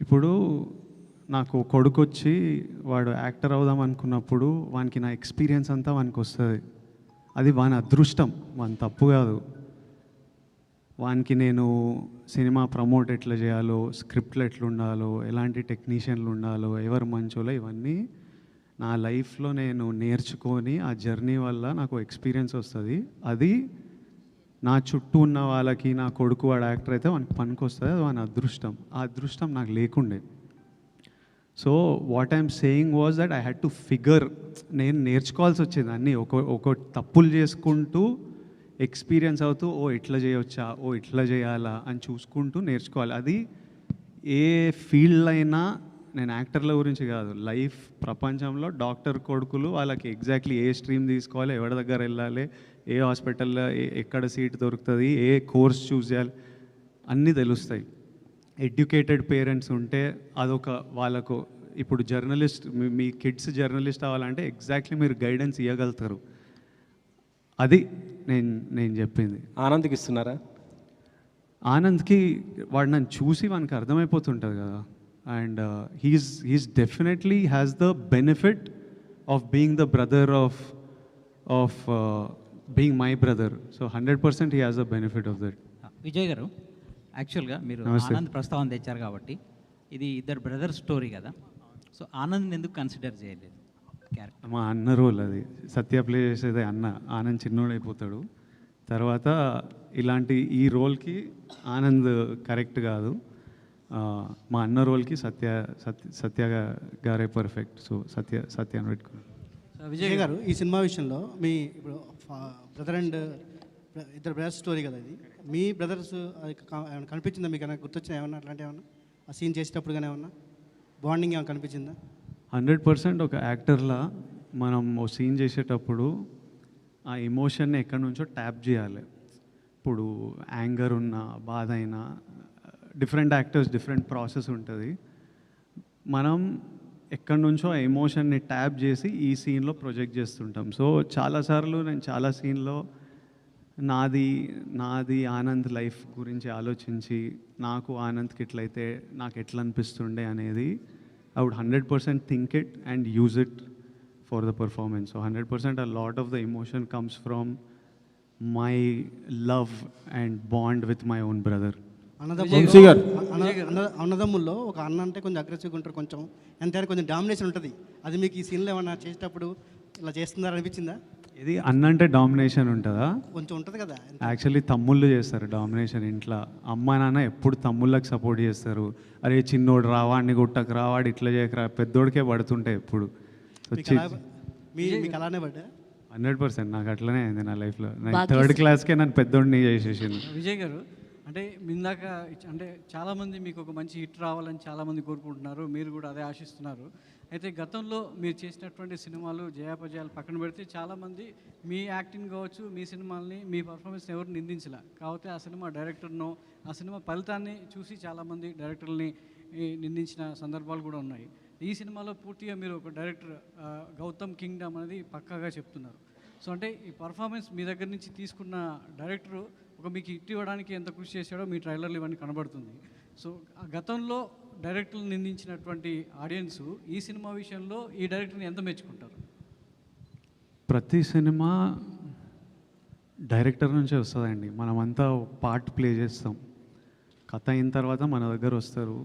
ఇప్పుడు నాకు కొడుకు వచ్చి వాడు యాక్టర్ అవుదాం అనుకున్నప్పుడు వానికి నా ఎక్స్పీరియన్స్ అంతా వానికి వస్తుంది. అది వాని అదృష్టం, వాని తప్పు కాదు. వానికి నేను సినిమా ప్రమోట్ ఎట్లా చేయాలో, స్క్రిప్ట్లు ఎట్లా ఉండాలో, ఎలాంటి టెక్నీషియన్లు ఉండాలో, ఎవరు మంచోలో, ఇవన్నీ నా లైఫ్లో నేను నేర్చుకొని ఆ జర్నీ వల్ల నాకు ఎక్స్పీరియన్స్ వస్తుంది. అది నా చుట్టూ ఉన్న వాళ్ళకి, నా కొడుకు వాడు యాక్టర్ అయితే వానికి పనికి వస్తుంది, అది వాని అదృష్టం. ఆ అదృష్టం నాకు లేకుండే. So what I'm saying was that I had to figure, నేను నేర్చుకోవాల్సి వచ్చేది అన్నీ. ఒక తప్పులు చేసుకుంటూ ఎక్స్పీరియన్స్ అవుతూ, ఓ ఇట్లా చేయవచ్చా, ఓ ఇట్లా చేయాలా అని చూసుకుంటూ నేర్చుకోవాలి. అది ఏ ఫీల్డ్ అయినా, నేను యాక్టర్ల గురించి కాదు, లైఫ్ ప్రపంచంలో డాక్టర్ కొడుకులు వాళ్ళకి ఎగ్జాక్ట్లీ ఏ స్ట్రీమ్ తీసుకోవాలి, ఎవరి దగ్గర వెళ్ళాలి, ఏ హాస్పిటల్లో ఎక్కడ సీట్ దొరుకుతుంది, ఏ కోర్స్ చూస్ చేయాలి, అన్నీ తెలుస్తాయి. ఎడ్యుకేటెడ్ పేరెంట్స్ ఉంటే అదొక వాళ్ళకు, ఇప్పుడు జర్నలిస్ట్, మీ కిడ్స్ జర్నలిస్ట్ అవ్వాలంటే ఎగ్జాక్ట్లీ మీరు గైడెన్స్ ఇవ్వగలుగుతారు. అది నేను చెప్పింది. ఆనంద్కి ఇస్తున్నారా? ఆనంద్కి వాడు నన్ను చూసి వానికి అర్థమైపోతుంటుంది కదా. And he's definitely has the benefit of being the brother of being my brother. So 100% he has the benefit of that. Vijay గారు, యాక్చువల్గా మీరు ఆనంద్ ప్రస్తావన తెచ్చారు కాబట్టి ఇది ఇద్దరు బ్రదర్ స్టోరీ కదా, సో ఆనంద్ ఎందుకు కన్సిడర్ చేయలేదు క్యారెక్టర్? మా అన్న రోల్ అది. సత్య ప్లే చేసేది అన్న. ఆనంద్ చిన్నోడైపోతాడు. తర్వాత ఇలాంటి ఈ రోల్కి ఆనంద్ కరెక్ట్ కాదు. మా అన్న రోల్కి సత్య గారే పర్ఫెక్ట్. సో సత్య అని పెట్టుకున్నాను. విజయ్ గారు, ఈ సినిమా విషయంలో మీ ఇప్పుడు బ్రదర్ అండ్ ఇద్దరు బ్రదర్స్ స్టోరీ కదా ఇది, మీ బ్రదర్స్ ఏమైనా కనిపించిందా మీకు? ఏమైనా గుర్తొచ్చినా ఏమన్నా అట్లాంటి ఏమన్నా ఆ సీన్ చేసేటప్పుడు కానీ ఏమన్నా బాండింగ్ ఏమైనా కనిపించిందా? 100% ఒక యాక్టర్లా మనం ఓ సీన్ చేసేటప్పుడు ఆ ఎమోషన్ని ఎక్కడి నుంచో ట్యాప్ చేయాలి. ఇప్పుడు యాంగర్ ఉన్న, బాధ అయినా, డిఫరెంట్ యాక్టర్స్ డిఫరెంట్ ప్రాసెస్ ఉంటుంది. మనం ఎక్కడి నుంచో ఆ ఎమోషన్ని ట్యాప్ చేసి ఈ సీన్లో ప్రొజెక్ట్ చేస్తుంటాం. సో చాలాసార్లు నేను చాలా సీన్లో నాది ఆనంద్ లైఫ్ గురించి ఆలోచించి నాకు ఆనంద్కి ఎట్లయితే నాకు ఎట్లా అనిపిస్తుండే అనేది I would 100% think it and use it for the performance. So 100% a lot of the emotion comes from my love and bond with my own brother. అన్నదమ్ముల్లో ఒక అన్న అంటే కొంచెం అగ్రెసివ్గా ఉంటారు, కొంచెం ఎంతైనా కొంచెం డామినేషన్ ఉంటుంది. అది మీకు ఈ సీన్లో ఏమన్నా చేసేటప్పుడు ఇలా చేస్తున్నారు అనిపించిందా? ఇది అన్న అంటే డామినేషన్ ఉంటుందా? కొంచెం ఉంటుంది కదా. యాక్చువల్లీ తమ్ముళ్ళు చేస్తారు డామినేషన్ ఇంట్లో. అమ్మ నాన్న ఎప్పుడు తమ్ముళ్ళకి సపోర్ట్ చేస్తారు. అరే చిన్నోడు రావాడిని గుట్టకు రావాడు ఇట్లా చేయకరా, పెద్దోడికే పడుతుంటాయి ఎప్పుడు. మీకు అలానే పడ్డా? 100% నాకు అట్లనే అయింది నా లైఫ్లో. నేను 3rd క్లాస్కే నన్ను పెద్దోడిని చేసేసింది. విజయ్ గారు, అంటే ఇందాక అంటే చాలామంది మీకు ఒక మంచి హిట్ రావాలని చాలామంది కోరుకుంటున్నారు, మీరు కూడా అదే ఆశిస్తున్నారు. అయితే గతంలో మీరు చేసినటువంటి సినిమాలు జయాపజయాలు పక్కన పెడితే చాలామంది మీ యాక్టింగ్ కావచ్చు, మీ సినిమాల్ని, మీ పర్ఫార్మెన్స్ని ఎవరు నిందించలే. కాకపోతే ఆ సినిమా డైరెక్టర్నో ఆ సినిమా ఫలితాన్ని చూసి చాలామంది డైరెక్టర్ని నిందించిన సందర్భాలు కూడా ఉన్నాయి. ఈ సినిమాలో పూర్తిగా మీరు ఒక డైరెక్టర్ గౌతమ్ కింగ్డమ్ అనేది పక్కాగా చెప్తున్నారు. సో అంటే ఈ పర్ఫార్మెన్స్ మీ దగ్గర నుంచి తీసుకున్న డైరెక్టరు ఒక మీకు హిట్ ఇవ్వడానికి ఎంత కృషి చేశాడో మీ ట్రైలర్లు ఇవన్నీ కనబడుతుంది. సో గతంలో డైరెక్టర్లు నిందించినటువంటి ఆడియన్స్ ఈ సినిమా విషయంలో ఈ డైరెక్టర్ని ఎంత మెచ్చుకుంటారు? ప్రతి సినిమా డైరెక్టర్ నుంచే వస్తుందండి. మనమంతా పార్ట్ ప్లే చేస్తాం. కథ అయిన తర్వాత మన దగ్గర వస్తారు.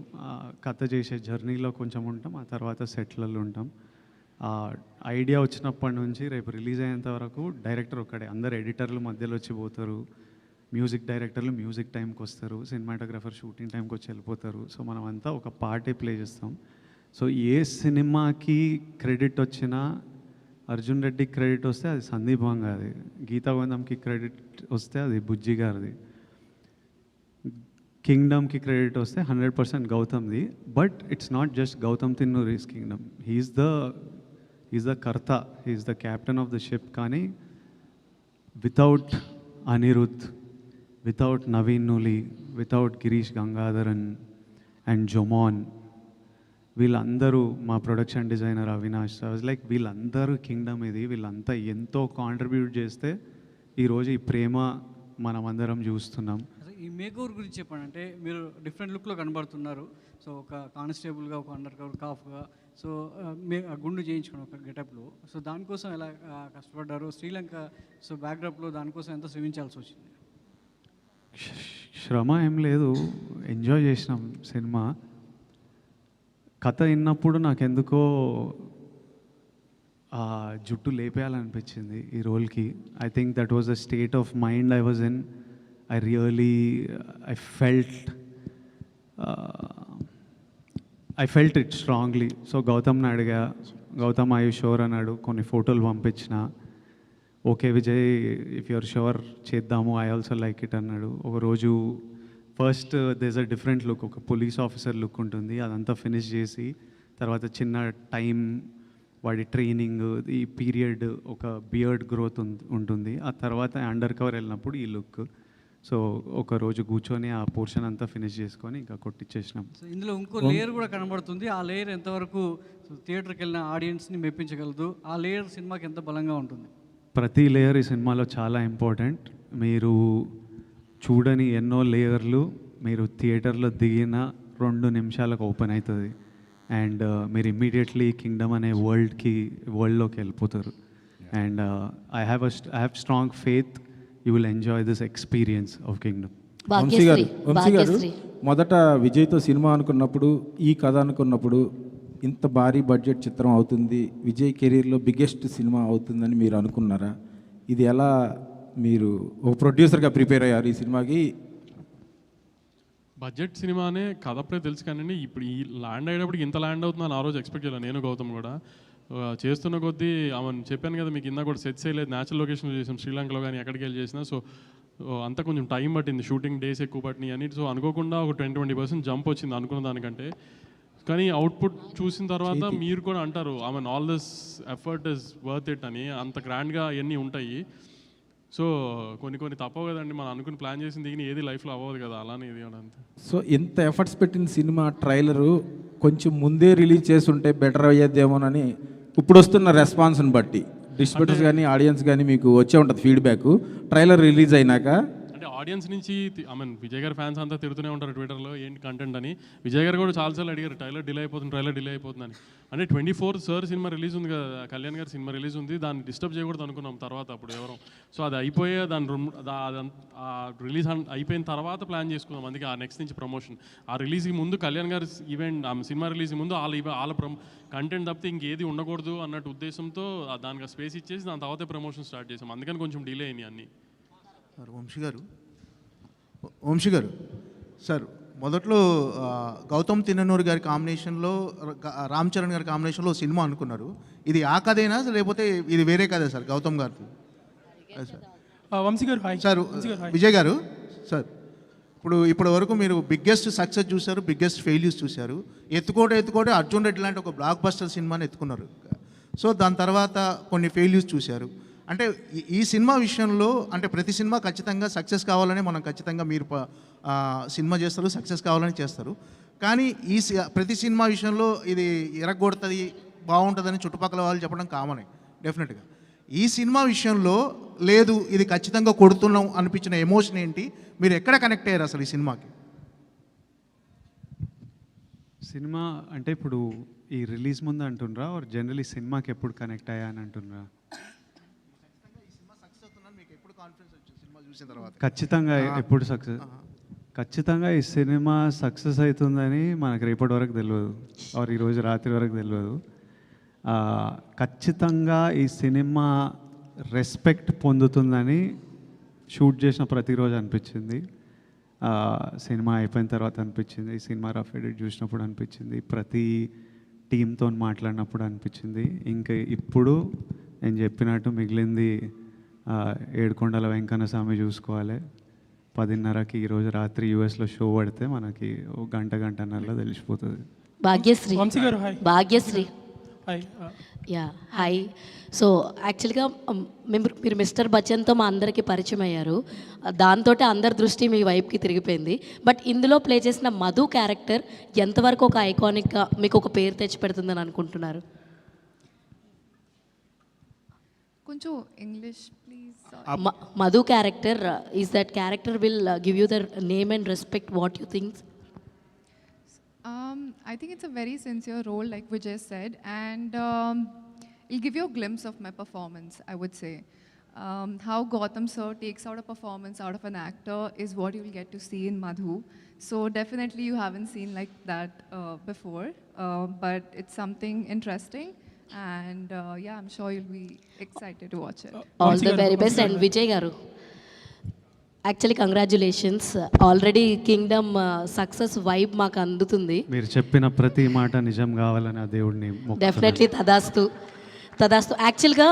కథ చేసే జర్నీలో కొంచెం ఉంటాం, ఆ తర్వాత సెట్లలో ఉంటాం. ఐడియా వచ్చినప్పటి నుంచి రేపు రిలీజ్ అయ్యేంత వరకు డైరెక్టర్ ఒక్కడే. అందరు ఎడిటర్లు మధ్యలో వచ్చి పోతారు, మ్యూజిక్ డైరెక్టర్లు మ్యూజిక్ టైంకి వస్తారు, సినిమాటోగ్రఫర్ షూటింగ్ టైంకి వచ్చి వెళ్ళిపోతారు. సో మనం అంతా ఒక పార్టే ప్లే చేస్తాం. సో ఏ సినిమాకి క్రెడిట్ వచ్చినా, అర్జున్ రెడ్డికి క్రెడిట్ వస్తే అది సందీప్ వంగాది, గీతా గోవిందంకి క్రెడిట్ వస్తే అది బుజ్జి గారిది, కింగ్డమ్కి క్రెడిట్ వస్తే 100% గౌతమ్ది. But it's not just Gautam Tinnanuri's Kingdom. He's the కర్త, he's the captain of the ship. కానీ without Anirudh, without Naveen Nooli, without Girish Gangadharan and Jomon, వీళ్ళందరూ, మా ప్రొడక్షన్ డిజైనర్ అవినాష్, లైక్ వీళ్ళందరూ కింగ్డమ్ ఇది. వీళ్ళంతా ఎంతో కాంట్రిబ్యూట్ చేస్తే ఈరోజు ఈ ప్రేమ మనమందరం చూస్తున్నాం. ఈ మేకోవర్ గురించి చెప్పండి. అంటే మీరు డిఫరెంట్ లుక్లో కనబడుతున్నారు. సో ఒక కానిస్టేబుల్గా, ఒక అండర్ కవర్ కాఫ్గా, సో గుండు చేయించుకుని ఒక గెటప్లో. సో దానికోసం ఎలా కష్టపడ్డారు? శ్రీలంక సో బ్యాక్డ్రాప్లో దానికోసం ఎంత శ్రమించాల్సి వచ్చింది? శ్రమ ఏం లేదు, ఎంజాయ్ చేసినాం సినిమా. కథ విన్నప్పుడు నాకెందుకో ఆ జుట్టు లేపేయాలనిపించింది ఈ రోల్కి. I think that was the state of mind I was in. I felt it strongly. So గౌతమ్ని అడిగా, గౌతమ్ ఐ యూ షూర్ అన్నాడు. కొన్ని ఫోటోలు పంపించిన. Okay Vijay, if you're sure చేద్దాము, ఐ ఆల్సో లైక్ ఇట్ అన్నాడు. ఒకరోజు first there's a different look, ఒక పోలీస్ ఆఫీసర్ లుక్ ఉంటుంది, అదంతా ఫినిష్ చేసి తర్వాత చిన్న టైం వాడి ట్రైనింగ్, ఈ పీరియడ్, ఒక బియర్డ్ గ్రోత్ ఉంటుంది. ఆ తర్వాత అండర్ కవర్ వెళ్ళినప్పుడు ఈ లుక్. సో ఒక రోజు కూర్చొని ఆ పోర్షన్ అంతా ఫినిష్ చేసుకొని ఇంకా కొట్టించేసినాం. సో ఇందులో ఇంకో లేయర్ కూడా కనబడుతుంది. ఆ లేయర్ ఎంతవరకు థియేటర్కి వెళ్ళిన ఆడియన్స్ని మెప్పించగలదు? ఆ లేయర్ సినిమాకి ఎంత బలంగా ఉంటుంది? ప్రతి లేయర్ ఈ సినిమాలో చాలా ఇంపార్టెంట్. మీరు చూడని ఎన్నో లేయర్లు మీరు థియేటర్లో దిగిన 2 నిమిషాలకు ఓపెన్ అవుతుంది. అండ్ మీరు ఇమ్మీడియట్లీ కింగ్డమ్ అనే వరల్డ్లోకి వెళ్ళిపోతారు. And I have strong faith you will enjoy this experience of Kingdom. Vamshi garu మొదట విజయ్తో సినిమా అనుకున్నప్పుడు, ఈ కథ అనుకున్నప్పుడు ఇంత భారీ బడ్జెట్ చిత్రం అవుతుంది, విజయ్ కెరీర్లో బిగ్గెస్ట్ సినిమా అవుతుందని మీరు అనుకున్నారా? ఇది ఎలా మీరు ఒక ప్రొడ్యూసర్గా ప్రిపేర్ అయ్యారు ఈ సినిమాకి? బడ్జెట్ సినిమానే కథ అప్పుడే తెలుసు కానీ ఇప్పుడు ఈ ల్యాండ్ అయ్యేటప్పటికి ఇంత ల్యాండ్ అవుతుందని ఆ రోజు ఎక్స్పెక్ట్ చేయాలి. నేను గౌతమ్ కూడా చేస్తున్న కొద్దీ చెప్పాను కదా మీకు, ఇందా కూడా సెట్స్ వేయలేదు, న్యాచురల్ లొకేషన్లో చేసాం, శ్రీలంకలో కానీ ఎక్కడికి వెళ్ళి చేసినా. సో అంతా కొంచెం టైం పట్టింది, షూటింగ్ డేస్ ఎక్కువ పట్టినాయి అని. సో అనుకోకుండా ఒక 20% జంప్ వచ్చింది అనుకున్న దానికంటే. కానీ అవుట్పుట్ చూసిన తర్వాత మీరు కూడా అంటారు all this effort is worth it అని. అంత గ్రాండ్గా అవన్నీ ఉంటాయి. సో కొన్ని తప్పవు కదండి, మనం అనుకుని ప్లాన్ చేసింది దిగిన ఏది లైఫ్లో అవ్వదు కదా, అలానే ఇది అంతే. సో ఇంత ఎఫర్ట్స్ పెట్టిన సినిమా ట్రైలరు కొంచెం ముందే రిలీజ్ చేస్తుంటే బెటర్ అయ్యేదేమోనని ఇప్పుడు వస్తున్న రెస్పాన్స్ని బట్టి డిస్ట్రిబ్యూటర్స్ కానీ ఆడియన్స్ కానీ మీకు వచ్చే ఉంటుంది ఫీడ్బ్యాక్ ట్రైలర్ రిలీజ్ అయినాక. అంటే ఆడియన్స్ నుంచి విజయ్ గారి ఫ్యాన్స్ అంతా తిడుతూనే ఉంటారు ట్విట్టర్లో ఏంటి కంటెంట్ అని. విజయ్ గారు కూడా చాలాసార్లు అడిగారు ట్రైలర్ డిలే అయిపోతుందని. అంటే 24 సార్ సినిమా రిలీజ్ ఉంది కదా, కళ్యాణ్ గారి సినిమా రిలీజ్ ఉంది, దాన్ని డిస్టర్బ్ చేయకూడదు అనుకున్నాం తర్వాత అప్పుడు ఎవరు. సో అది అయిపోయే రిలీజ్ అయిపోయిన తర్వాత ప్లాన్ చేసుకున్నాం. అందుకే ఆ నెక్స్ట్ నుంచి ప్రమోషన్. ఆ రిలీజ్కి ముందు కళ్యాణ్ గారి ఈవెంట్ సినిమా రిలీజ్కి ముందు వాళ్ళ కంటెంట్ తప్పితే ఇంకేది ఉండకూడదు అన్నట్టు ఉద్దేశంతో దానికి స్పేస్ ఇచ్చేసి దాని తర్వాత ప్రమోషన్ స్టార్ట్ చేసాం. అందుకని కొంచెం డిలే అయినాయి అన్నీ. వంశీ గారు సార్, మొదట్లో గౌతమ్ తిన్ననూరు గారి కాంబినేషన్లో రామ్ చరణ్ గారి కాంబినేషన్లో సినిమా అనుకున్నారు. ఇది ఆ కథేనా లేకపోతే ఇది వేరే కథే సార్ గౌతమ్ గారిది? వంశీ గారు సార్, విజయ్ గారు సార్, ఇప్పటి వరకు మీరు బిగ్గెస్ట్ సక్సెస్ చూశారు, బిగ్గెస్ట్ ఫెయిల్యూస్ చూశారు. ఎత్తుకోటే అర్జున్ రెడ్డి లాంటి ఒక బ్లాక్ బస్టర్ సినిమాని ఎత్తుకున్నారు. సో దాని తర్వాత కొన్ని ఫెయిల్యూస్ చూశారు. అంటే ఈ సినిమా విషయంలో అంటే ప్రతి సినిమా ఖచ్చితంగా సక్సెస్ కావాలని మనం ఖచ్చితంగా మీరు సినిమా చేస్తారు, సక్సెస్ కావాలని చేస్తారు. కానీ ప్రతి సినిమా విషయంలో ఇది ఎరగొడుతుంది, బాగుంటుందని చుట్టుపక్కల వాళ్ళు చెప్పడం కామనే డెఫినెట్గా. ఈ సినిమా విషయంలో లేదు ఇది ఖచ్చితంగా కొడుతున్నాం అనిపించిన ఎమోషన్ ఏంటి? మీరు ఎక్కడ కనెక్ట్ అయ్యారు అసలు ఈ సినిమాకి? సినిమా అంటే ఇప్పుడు ఈ రిలీజ్ ముందు అంటుండ్రా ఆర్ జనరలీ సినిమాకి ఎప్పుడు కనెక్ట్ అయ్యా అని అంటుండ్రా? ఖచ్చితంగా ఎప్పుడు ఖచ్చితంగా ఈ సినిమా సక్సెస్ అవుతుందని మనకు రేపటి వరకు తెలియదు, ఆర్ ఈరోజు రాత్రి వరకు తెలియదు. ఖచ్చితంగా ఈ సినిమా రెస్పెక్ట్ పొందుతుందని షూట్ చేసిన ప్రతిరోజు అనిపించింది. సినిమా అయిపోయిన తర్వాత అనిపించింది, ఈ సినిమా రఫ్ ఎడిట్ చూసినప్పుడు అనిపించింది, ప్రతి టీంతో మాట్లాడినప్పుడు అనిపించింది. ఇంకా ఇప్పుడు నేను చెప్పినట్టు మిగిలింది ఏడుకొండల వెంకన్న స్వామి చూసుకోవాలి. 10:30కి ఈరోజు రాత్రి యూఎస్లో షో పడితే మనకి ఒక గంటన్నరలో తెలిసిపోతుంది. Bhagyashree yeah hi. సో యాక్చువల్గా మీరు మిస్టర్ బచ్చన్తో మా అందరికీ పరిచయం అయ్యారు, దాంతో అందరి దృష్టి మీ వైపుకి తిరిగిపోయింది. బట్ ఇందులో ప్లే చేసిన మధు క్యారెక్టర్ ఎంతవరకు ఒక ఐకానిక్గా మీకు ఒక పేరు తెచ్చి పెడుతుందని అనుకుంటున్నారు? కొంచెం English please. Madhu character, is that character will give you the name and respect, what you think? I think it's a very sincere role like Vijay said, and it'll give you a glimpse of my performance, I would say. How Gautam sir takes out a performance out of an actor is what you'll get to see in Madhu. So definitely you haven't seen like that before, but it's something interesting. And yeah, I'm sure you'll be excited to watch it. All the very best. And Vijay garu, actually congratulations, already kingdom success vibe maaku andutundi. మీరు చెప్పిన ప్రతి మాట నిజం కావాలని ఆ దేవుడిని definitely తదాస్తు. యాక్చువల్గా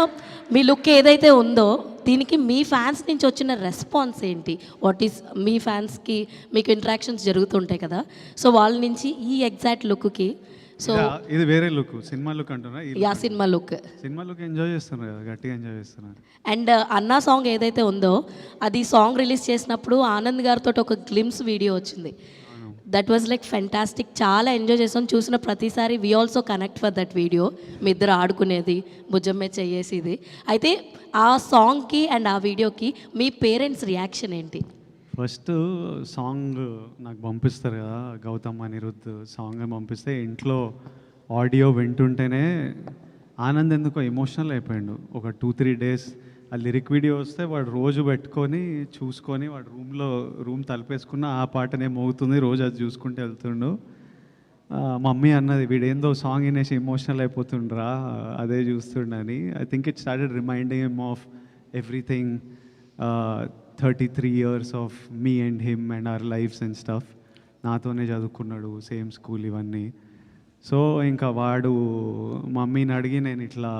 మీ లుక్ ఏదైతే ఉందో దీనికి మీ ఫ్యాన్స్ నుంచి వచ్చిన రెస్పాన్స్ ఏంటి? వాట్ ఈస్ మీ ఫ్యాన్స్కి మీకు ఇంటరాక్షన్స్ జరుగుతుంటాయి కదా, సో వాళ్ళ నుంచి ఈ ఎగ్జాక్ట్ లుక్కి. సో ఇది వేరే లుక్, సినిమా లుక్ అంటున్నా. యా సినిమా లుక్ ఎంజాయ్ చేస్తున్నారు కదా, గట్టిగా ఎంజాయ్ చేస్తున్నారు. అండ్ అన్నా సాంగ్ ఏదైతే ఉందో అది సాంగ్ రిలీజ్ చేసినప్పుడు ఆనంద్ గారితో ఒక గ్లిమ్స్ వీడియో వచ్చింది. That was like fantastic. చాలా ఎంజాయ్ చేసాం. చూసిన ప్రతిసారి we also connect for that video. మీ ఇద్దరు ఆడుకునేది, భుజమ్మే చెయ్యేసిది. అయితే ఆ సాంగ్కి అండ్ ఆ వీడియోకి మీ పేరెంట్స్ రియాక్షన్ ఏంటి? ఫస్ట్ సాంగ్ నాకు పంపిస్తారు కదా, గౌతమ్ అనిరుద్ధ్ సాంగ్ పంపిస్తే ఇంట్లో ఆడియో వింటుంటేనే ఆనంద్ ఎందుకో ఎమోషనల్ అయిపోయాడు. ఒక 2-3 డేస్ ఆ లిరిక్ వీడియో వస్తే వాడు రోజు పెట్టుకొని చూసుకొని వాడు రూమ్ తలుపేసుకున్న ఆ పాటనే మోగుతుంది, రోజు అది చూసుకుంటూ వెళ్తుండు. మమ్మీ అన్నది వీడేందో సాంగ్ వినేసి ఎమోషనల్ అయిపోతుండ్రా అదే చూస్తుండని. I think it started reminding him of everything, 33 years of me and him and our lifes and stuff. నాతోనే చదువుకున్నాడు, సేమ్ స్కూల్ ఇవన్నీ. సో ఇంకా వాడు మమ్మీని అడిగి నేను ఇట్లా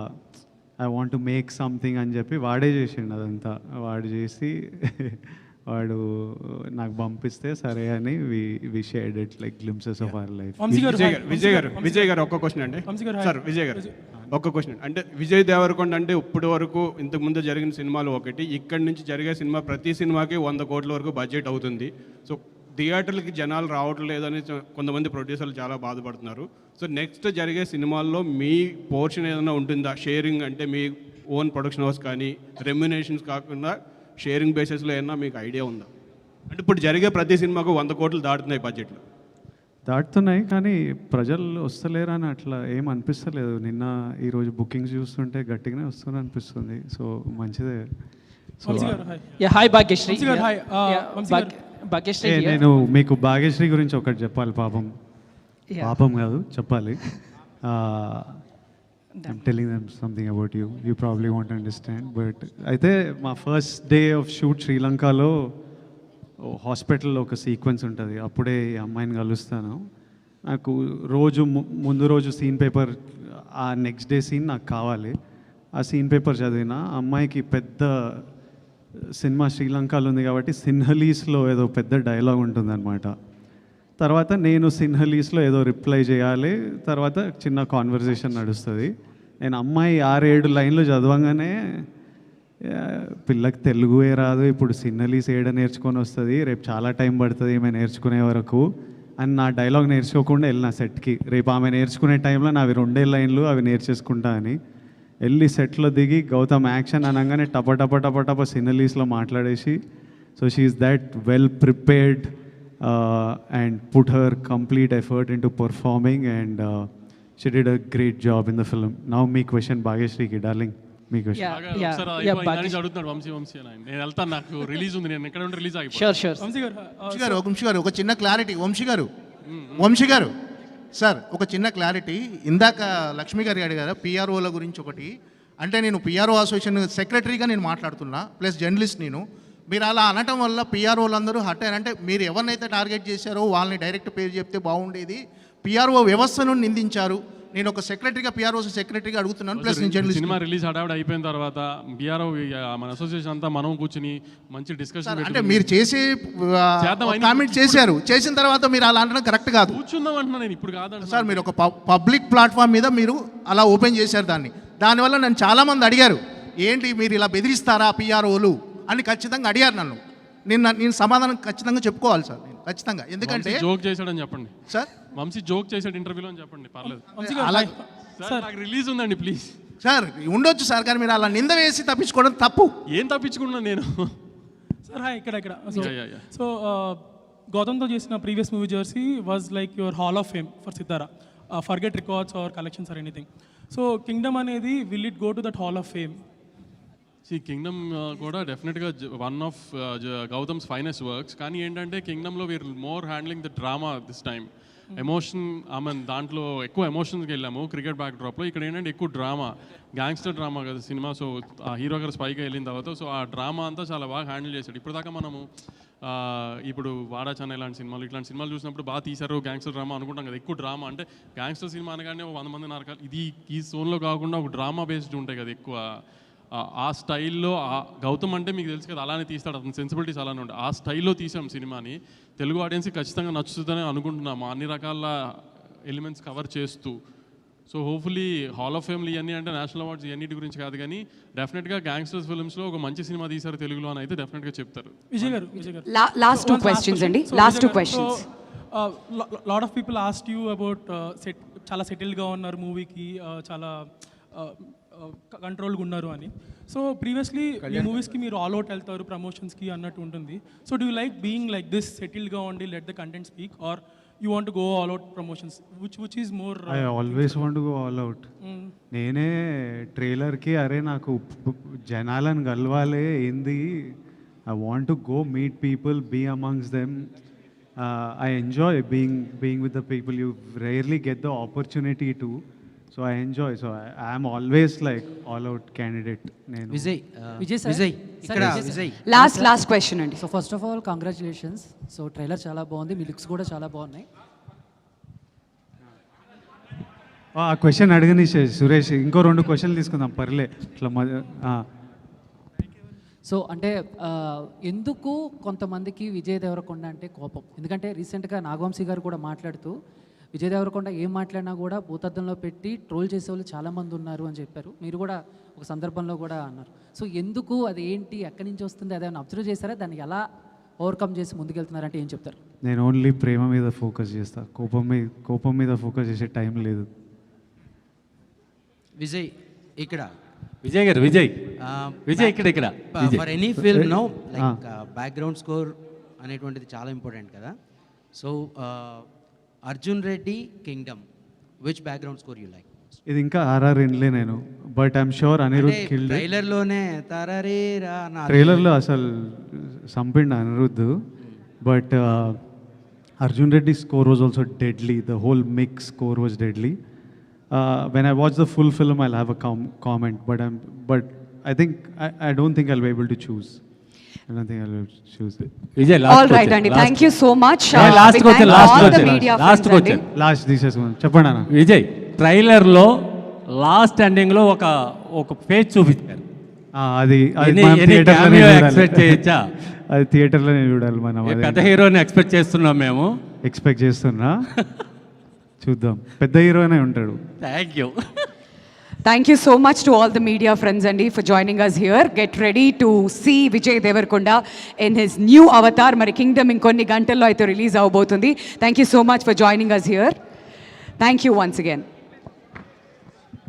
I want to make something అని చెప్పి వాడే చేసిండు అదంతా. వాడు చేసి వాడు నాకు పంపిస్తే సరే అని we shared it like glimpses of our life. Vijay garu ఒక్క క్వశ్చన్ అండి సార్. విజయ్ గారు ఒక్క క్వశ్చన్ అంటే విజయ్ దేవరకొండ అంటే ఇప్పటి వరకు ఇంతకుముందు జరిగిన సినిమాలు ఒకటి, ఇక్కడి నుంచి జరిగే సినిమా ప్రతి సినిమాకి 100 కోట్ల వరకు బడ్జెట్ అవుతుంది. సో థియేటర్లకి జనాలు రావట్లేదని కొంతమంది ప్రొడ్యూసర్లు చాలా బాధపడుతున్నారు. సో నెక్స్ట్ జరిగే సినిమాల్లో మీ పోర్షన్ ఏదైనా ఉంటుందా? షేరింగ్ అంటే మీ ఓన్ ప్రొడక్షన్ హౌస్ కానీ రెమ్యునేషన్స్ కాకుండా షేరింగ్ బేసిస్లో ఏమన్నా మీకు ఐడియా ఉందా? అంటే ఇప్పుడు జరిగే ప్రతి సినిమాకు 100 కోట్లు దాటుతున్నాయి బడ్జెట్లో. దాటుతున్నాయి కానీ ప్రజలు వస్తలేరు అని అట్లా ఏం అనిపిస్తలేదు. నిన్న ఈరోజు బుకింగ్స్ చూస్తుంటే గట్టిగానే వస్తుంది అనిపిస్తుంది. సో మంచిదే. నేను మీకు భాగ్యశ్రీ గురించి ఒకటి చెప్పాలి. పాపం కాదు చెప్పాలి. I'm telling them something about you. You probably won't understand. But అయితే మా ఫస్ట్ డే ఆఫ్ షూట్ శ్రీలంకలో హాస్పిటల్లో ఒక సీక్వెన్స్ ఉంటుంది. అప్పుడే ఈ అమ్మాయిని కలుస్తాను. నాకు ముందు రోజు సీన్ పేపర్, ఆ నెక్స్ట్ డే సీన్ నాకు కావాలి. ఆ సీన్ పేపర్ చదివిన అమ్మాయికి పెద్ద సినిమా శ్రీలంకలో ఉంది కాబట్టి సిన్హలీస్లో ఏదో పెద్ద డైలాగ్ ఉంటుందన్నమాట. తర్వాత నేను సిన్హలీస్లో ఏదో రిప్లై చేయాలి. తర్వాత చిన్న కాన్వర్జేషన్ నడుస్తుంది. నేను అమ్మాయి 6-7 లైన్లు చదవంగానే పిల్లకి తెలుగుే రాదు, ఇప్పుడు సిన్హలీస్ ఏడ నేర్చుకొని వస్తుంది, రేపు చాలా టైం పడుతుంది ఈమె నేర్చుకునే వరకు అని నా డైలాగ్ నేర్చుకోకుండా వెళ్ళిన సెట్కి. రేపు ఆమె నేర్చుకునే టైంలో నావి 2 లైన్లు అవి నేర్చేసుకుంటా అని వెళ్ళి సెట్లో దిగి గౌతమ్ యాక్షన్ అనగానే టప సిన్హలీస్లో మాట్లాడేసి, so she is that well prepared and put her complete effort into performing and she did a great job in the film. Now me question Bhagyashree ki darling, me question. అడుగుతున్నాడు వంశీ అని. నేను వెళ్తాను, నాకు release ఉంది, నేను ఎక్కడ ఉంటే release ఆగిపోతాను. Vamsi గారు ఒక చిన్న క్లారిటీ. వంశీ గారు సార్ ఒక చిన్న క్లారిటీ. ఇందాక లక్ష్మి గారు అడిగారు పిఆర్ఓల గురించి ఒకటి. అంటే నేను పిఆర్ఓ అసోసియేషన్ సెక్రటరీగా నేను మాట్లాడుతున్నా, ప్లస్ జర్నలిస్ట్ నేను. మీరు అలా అనటం వల్ల పిఆర్ఓలు అందరూ హట్ అయ్యారు. అంటే మీరు ఎవరినైతే టార్గెట్ చేశారో వాళ్ళని డైరెక్ట్ పేరు చెప్తే బాగుండేది. పిఆర్ఓ వ్యవస్థను నిందించారు. నేను ఒక సెక్రటరీగా పిఆర్ఓ సెక్రటరీగా అడుగుతున్నాను, ప్లస్ నేను జర్నలిస్ట్. సినిమా రిలీజ్ హడావిడి అయిపోయిన తర్వాత పిఆర్ఓ మన అసోసియేషన్ అంతా మనం కూర్చుని మంచి డిస్కషన్. అంటే మీరు చేసే కామెంట్ చేశారు, చేసిన తర్వాత మీరు అలా అనడం కరెక్ట్ కాదు. కూర్చుందాం అంటున్నా నేను, ఇప్పుడు కాదు సార్. మీరు ఒక పబ్లిక్ ప్లాట్ఫామ్ మీద మీరు అలా ఓపెన్ చేశారు దానివల్ల నన్ను చాలామంది అడిగారు, ఏంటి మీరు ఇలా బెదిరిస్తారా పిఆర్ఓలు అని ఖచ్చితంగా అడిగారు నన్ను. నేను సమాధానం ఖచ్చితంగా చెప్పుకోవాలి సార్, నేను ఖచ్చితంగా. ఎందుకంటే జోక్ చేశాడని చెప్పండి సార్. వంశీ జోక్ చేశాడు ఇంటర్వ్యూలో అని చెప్పండి, పర్లేదు. నాకు రిలీజ్ ఉందండి ప్లీజ్. సార్ ఉండొచ్చు సార్, కానీ మీరు అలా నింద వేసి తప్పించుకోవడం తప్పు. ఏం తప్పించుకున్నా నేను సార్? ఇక్కడ సో గౌతమ్తో చేసిన previous movie Jersey was like your hall of fame for Sithara, forget records or collections or anything. So Kingdom అనేది will it go to that hall of fame? Kingdom కూడా డెఫినెట్గా one of Gautam's finest works. కానీ ఏంటంటే కింగ్డమ్లో we're more handling the drama this time. Emotion, దాంట్లో ఎక్కువ ఎమోషన్స్కి వెళ్ళాము cricket back డ్రాప్లో. ఇక్కడ ఏంటంటే ఎక్కువ డ్రామా, గ్యాంగ్స్టర్ డ్రామా కదా సినిమా. సో ఆ హీరో గారు స్పైగా వెళ్ళిన తర్వాత సో ఆ డ్రామా అంతా చాలా బాగా హ్యాండిల్ చేశాడు. ఇప్పుడు దాకా మనము ఇప్పుడు వాడా చెన్నై ఇలాంటి సినిమాలు చూసినప్పుడు బాగా తీశారు గ్యాంగ్స్టర్ డ్రామా అనుకుంటాం కదా. ఎక్కువ డ్రామా అంటే గ్యాంగ్స్టర్ సినిమా అనగానే 100 మంది నరకాలి, ఇది ఈ జోన్లో కాకుండా ఒక డ్రామా బేస్డ్ ఉంటాయి కదా ఎక్కువ. ఆ స్టైల్లో గౌతమ్ అంటే మీకు తెలుసు కదా, అలానే తీస్తాడు, అతని సెన్సిబిలిటీస్ అలానే ఉంటాయి. ఆ స్టైల్లో తీసాం సినిమాని. తెలుగు ఆడియన్స్కి ఖచ్చితంగా నచ్చుతుందని అనుకుంటున్నాము. అన్ని రకాల ఎలిమెంట్స్ కవర్ చేస్తూ సో హోప్ఫుల్లీ హాల్ ఆఫ్ ఫేమ్లు ఇవన్నీ అంటే నేషనల్ అవార్డ్స్ ఇవన్నిటి గురించి కాదు కానీ డెఫినెట్గా గ్యాంగ్స్టర్స్ ఫిల్మ్స్లో ఒక మంచి సినిమా తీశారు తెలుగులో అని అయితే డెఫినెట్గా చెప్తారు. విజయ్ గారు లాస్ట్ 2 questions అండి. Last 2 questions. Lot of people asked you about చాలా సెటిల్గా ఉన్నారు మూవీకి, చాలా కంట్రోల్గా ఉన్నారు అని. సో ప్రీవియస్లీ ఈ మూవీస్కి మీరు ఆల్ అవుట్ వెళ్తారు ప్రమోషన్స్కి అన్నట్టు ఉంటుంది. So do you like being like this సెటిల్గా ఉండి let the content speak, or you want to go all out promotions, which is more? I always want to go all out. నేనే ట్రైలర్కి అరే నాకు జనాలను కలవాలే ఏంది, I want to go meet people, be amongst them. I enjoy being with the people. You rarely get the opportunity to, so I enjoy. So I am always like all out candidate. Vijay last question అండి. So first of all congratulations. So trailer చాలా బాగుంది, మీ looks కూడా చాలా బాగున్నాయి. ఆ question అడగని సురేష్, ఇంకో 2 క్వశ్చన్లు తీసుకుందాం పర్లే ఇట్లా. సో అంటే ఎందుకు కొంతమందికి విజయ్ దేవరకొండ అంటే కోపం? ఎందుకంటే రీసెంట్గా నాగవంశీ గారు కూడా మాట్లాడుతూ విజయ్ దేవరకొండ ఏం మాట్లాడినా కూడా భూతద్దంలో పెట్టి ట్రోల్ చేసేవాళ్ళు చాలామంది ఉన్నారు అని చెప్పారు. మీరు కూడా ఒక సందర్భంలో కూడా అన్నారు. సో ఎందుకు, అది ఏంటి, ఎక్కడి నుంచి వస్తుంది, అదేమైనా అబ్జర్వ్ చేశారా? దాన్ని ఎలా ఓవర్కమ్ చేసి ముందుకెళ్తున్నారంటే ఏం చెప్తారు? నేను ఓన్లీ ప్రేమ మీద ఫోకస్ చేస్తా, కోపం మీద ఫోకస్ చేసే టైం లేదు. విజయ్ ఇక్కడ విజయ్ గారు, విజయ్ ఇక్కడ for any film no like background score అనేటువంటిది చాలా ఇంపార్టెంట్ కదా. So Arjun Reddy Kingdom, which background score you like? ఇది ఇంకా ఆర్ఆర్ వినలే నేను, but I'm sure Anirudh killed. ట్రైలర్లో అసలు సంపిండు Anirudh, but Arjun Reddy score was also deadly. The whole mix score was deadly. When I watch the full film, I'll have a comment, but I think I don't think I'll be able to choose. I don't think I'll be able to choose. Vijay, all right andy, thank you so much. Last question. Last తీసేసుకుందాం, చెప్పండి అన్న. Vijay trailer లో last ending లో ఒక phase చూపించారు. అది expect చేయొచ్చా? అది థియేటర్లోనే చూడాలి మనం. పెద్ద హీరోని ఎక్స్పెక్ట్ చేస్తున్నాం మేము. ఎక్స్పెక్ట్ చేస్తున్నా, చూద్దాం. పెద్ద హీరోనే ఉంటాడు. Thank you so much to all the media friends Andy for joining us here. Get ready to see Vijay Devarkonda in his new avatar. Mari Kingdom inkonni gantallo aithe release avbotundi. Thank you so much for joining us here. Thank you once again.